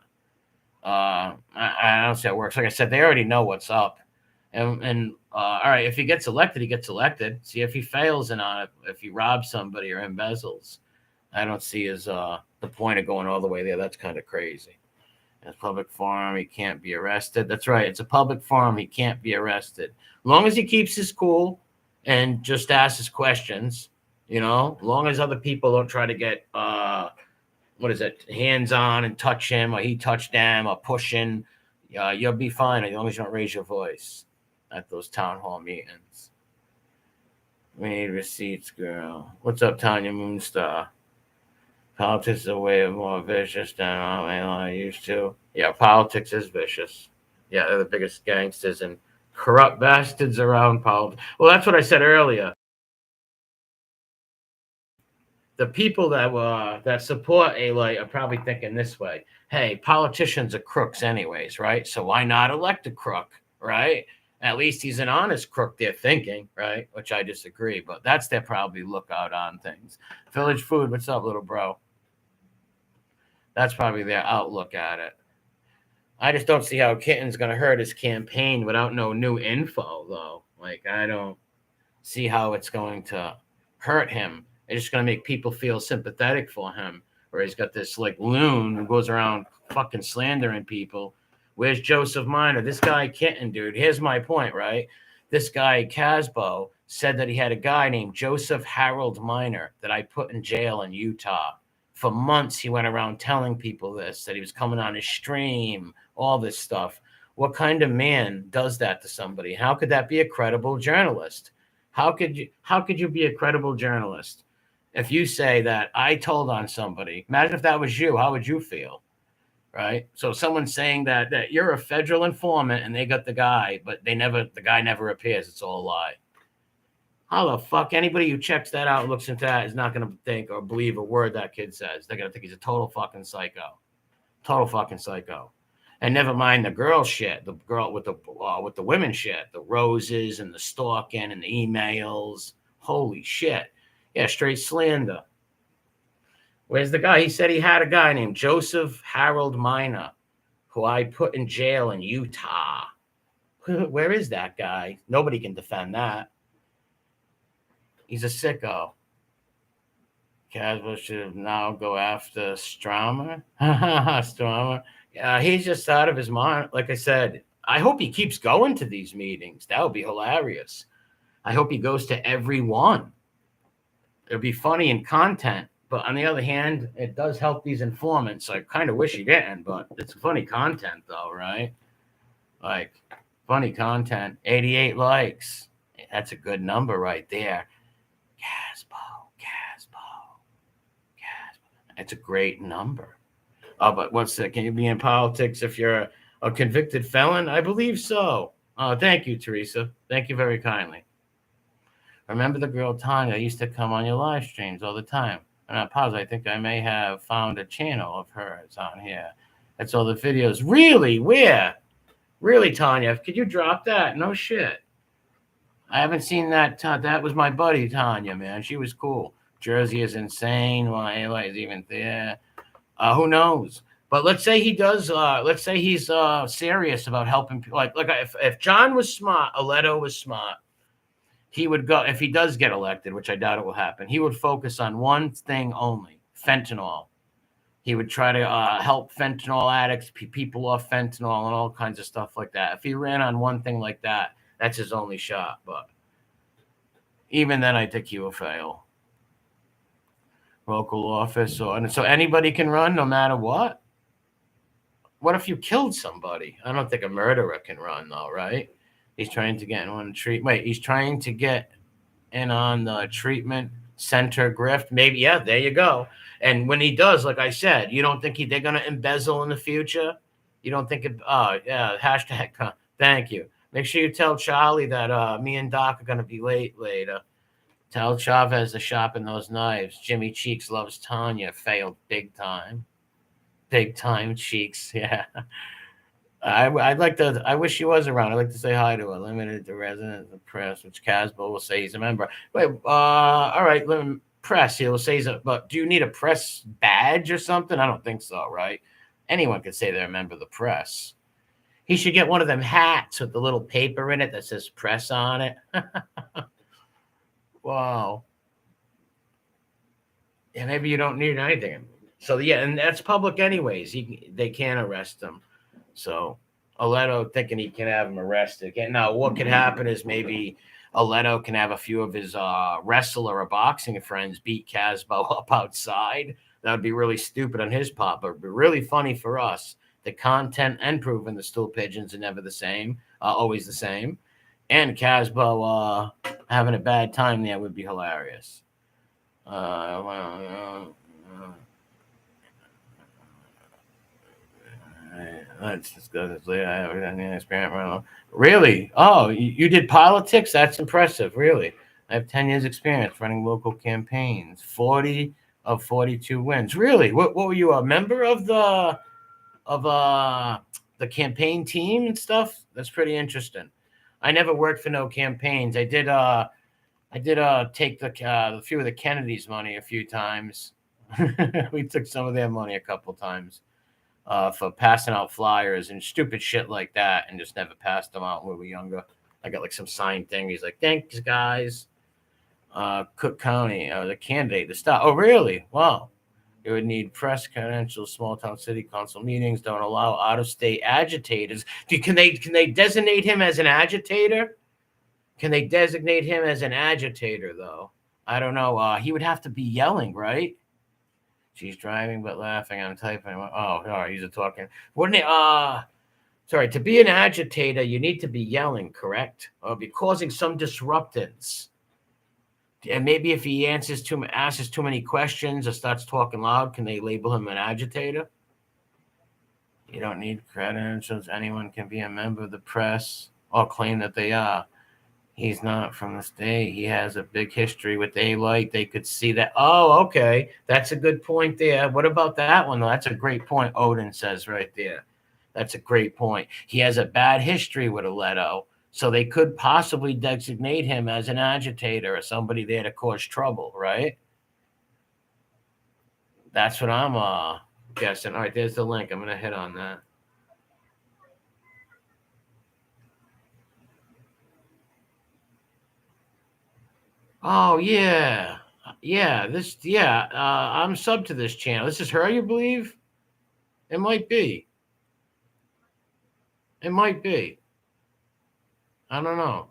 I don't see how it works. Like I said, they already know what's up. And all right, if he gets elected, he gets elected. See if he fails and on it, if he robs somebody or embezzles. I don't see his the point of going all the way there. That's kind of crazy. It's a public forum, he can't be arrested. That's right. It's a public forum, he can't be arrested. As long as he keeps his cool and just asks questions, as long as other people don't try to get hands on and touch him, or he touched them, or pushing, you'll be fine as long as you don't raise your voice at those town hall meetings. We need receipts, girl. What's up, Tanya Moonstar? Politics is a way of more vicious than I used to. Yeah, politics is vicious. Yeah, they're the biggest gangsters and corrupt bastards around politics. Well, that's what I said earlier. The people that support Alite are probably thinking this way: hey, politicians are crooks anyways, right? So why not elect a crook, right? At least he's an honest crook, they're thinking, right? Which I disagree, but that's their probably lookout on things. Village Food, what's up, little bro? That's probably their outlook at it. I just don't see how Kitten's going to hurt his campaign without no new info, though. Like, I don't see how it's going to hurt him. It's just going to make people feel sympathetic for him, where he's got this, like, loon who goes around fucking slandering people. Where's Joseph Minor? This guy Kitten, dude. Here's my point, right? This guy, Casbo, said that he had a guy named Joseph Harold Minor that I put in jail in Utah. For months, he went around telling people this, that he was coming on his stream, all this stuff. What kind of man does that to somebody? How could that be a credible journalist? How could you be a credible journalist if you say that I told on somebody? Imagine if that was you. How would you feel? Right? So someone's saying that you're a federal informant and they got the guy, but the guy never appears. It's all a lie. How the fuck anybody who checks that out and looks into that is not going to think or believe a word that kid says. They're going to think he's a total fucking psycho. Total fucking psycho. And never mind the girl shit, the girl with the women shit, the roses and the stalking and the emails. Holy shit. Yeah, straight slander. Where's the guy? He said he had a guy named Joseph Harold Minor, who I put in jail in Utah. Where is that guy? Nobody can defend that. He's a sicko. Caswell should now go after Strummer. Strummer. Yeah, he's just out of his mind. Like I said, I hope he keeps going to these meetings. That would be hilarious. I hope he goes to every one. It'll be funny in content. But on the other hand, it does help these informants. I kind of wish he didn't, but it's funny content, though, right? Like, funny content. 88 likes. That's a good number right there. Casbo. It's a great number. But what's that? Can you be in politics if you're a convicted felon? I believe so. Thank you, Teresa. Thank you very kindly. Remember the girl Tanya used to come on your live streams all the time. And I pause. I think I may have found a channel of hers on here. That's all the videos. Really? Where? Really, Tanya? Could you drop that? No shit. I haven't seen that. That was my buddy, Tanya, man. She was cool. Jersey is insane. Why Alite is even there. Who knows? But let's say he does. Let's say he's serious about helping people. Like if John was smart, Alletto was smart. He would go, if he does get elected, which I doubt it will happen, he would focus on one thing only: fentanyl. He would try to help fentanyl addicts, people off fentanyl, and all kinds of stuff like that. If he ran on one thing like that, that's his only shot. But even then, I think he will fail. Local office, so anybody can run no matter what. What if you killed somebody? I don't think a murderer can run, though, right? He's trying to get one treat. Wait, he's trying to get in on the treatment center grift? Maybe, yeah, there you go. And when he does, like I said, you don't think they're going to embezzle in the future? You don't think it, oh, yeah, hashtag, thank you. Make sure you tell Charlie that me and Doc are going to be late later. Tell Chavez to sharpen those knives. Jimmy Cheeks loves Tanya. Failed big time. Big time Cheeks, yeah. I'd like to. I wish he was around. I'd like to say hi to her. Limited to residents of the press, which Casbo will say he's a member. Wait, all right, press. He'll say he's a. But do you need a press badge or something? I don't think so, right? Anyone could say they're a member of the press. He should get one of them hats with the little paper in it that says press on it. Wow. Yeah, maybe you don't need anything. So yeah, and that's public anyways. They can't arrest him. So Alletto thinking he can have him arrested. Now, what could happen is maybe Alletto can have a few of his wrestler or boxing friends beat Casbo up outside. That would be really stupid on his part, but it'd be really funny for us. The content and proving the stool pigeons are never the same, always the same. And Casbo having a bad time there would be hilarious. Let's just go this way. I have any experience. Really? Oh, you did politics? That's impressive. Really? I have 10 years experience running local campaigns. 40 of 42 wins. Really? What were you, a member of the campaign team and stuff? That's pretty interesting. I never worked for no campaigns. I did take the few of the Kennedys' money a few times. We took some of their money a couple times for passing out flyers and stupid shit like that, and just never passed them out when we were younger. I got like some signed thing. He's like, "Thanks, guys." Cook County, the candidate, the star. Oh, really? Wow. It would need press credentials. Small town city council meetings don't allow out of state agitators. Can they designate him as an agitator? Can they designate him as an agitator, though? I don't know. He would have to be yelling, right? She's driving but laughing. I'm typing. Oh, all right. He's talking. Wouldn't it? Sorry. To be an agitator, you need to be yelling, correct? Or be causing some disruptance. And maybe if he asks too many questions or starts talking loud, can they label him an agitator? You don't need credentials. Anyone can be a member of the press or claim that they are. He's not from the state. He has a big history with Alite. They could see that. Oh, okay. That's a good point there. What about that one? That's a great point. Odin says right there. That's a great point. He has a bad history with Alletto, so they could possibly designate him as an agitator or somebody there to cause trouble, right? That's what I'm guessing. All right, there's the link. I'm going to hit on that. Oh, yeah. Yeah, I'm sub to this channel. This is her, you believe? It might be. It might be. I don't know.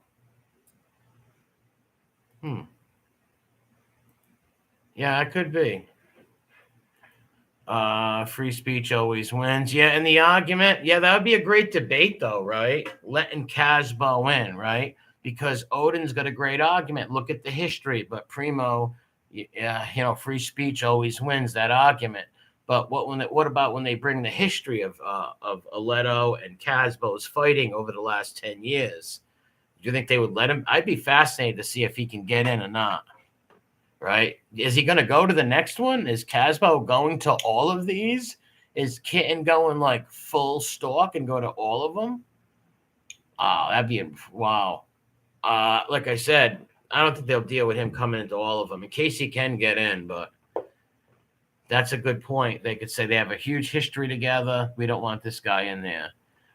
Yeah, it could be. Free speech always wins. Yeah, and the argument, yeah, that would be a great debate, though, right? Letting Casbo in, right? Because Odin's got a great argument. Look at the history. But Primo, free speech always wins that argument. But what about when they bring the history of Alletto and Casbo's fighting over the last 10 years? Do you think they would let him? I'd be fascinated to see if he can get in or not. Right? Is he going to go to the next one? Is Casbo going to all of these? Is Kitten going like full stalk and go to all of them? That'd be wow. Like I said, I don't think they'll deal with him coming into all of them in case he can get in, but that's a good point. They could say they have a huge history together. We don't want this guy in there.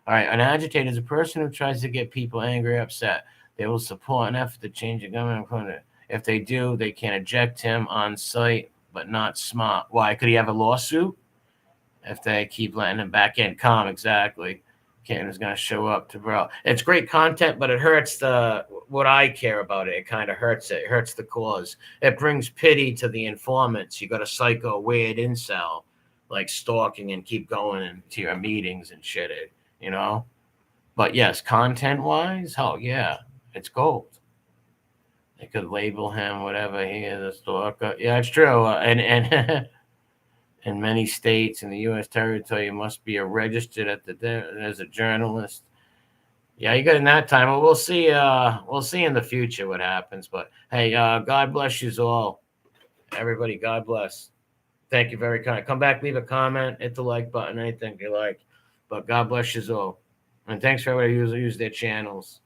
All right. An agitator is a person who tries to get people angry or upset. They will support an effort to change the government. If they do, they can eject him on site, but not smart. Why? Could he have a lawsuit? If they keep letting him back in. Calm, exactly. Ken is going to show up to bro. It's great content, but it hurts what I care about it. It kind of hurts it. It hurts the cause. It brings pity to the informants. You got a psycho, weird incel, like stalking and keep going into your meetings and shit, But yes, content-wise, oh, yeah, it's gold. They could label him whatever he is, a stalker. Yeah, it's true. And in many states in the U.S. territory, you must be registered as a journalist. Yeah, you got in that time. Well, we'll see. We'll see in the future what happens. But hey, God bless you all, everybody. God bless. Thank you very kind. Come back, leave a comment, hit the like button, anything you like. But God bless you all, and thanks for everybody who used their channels.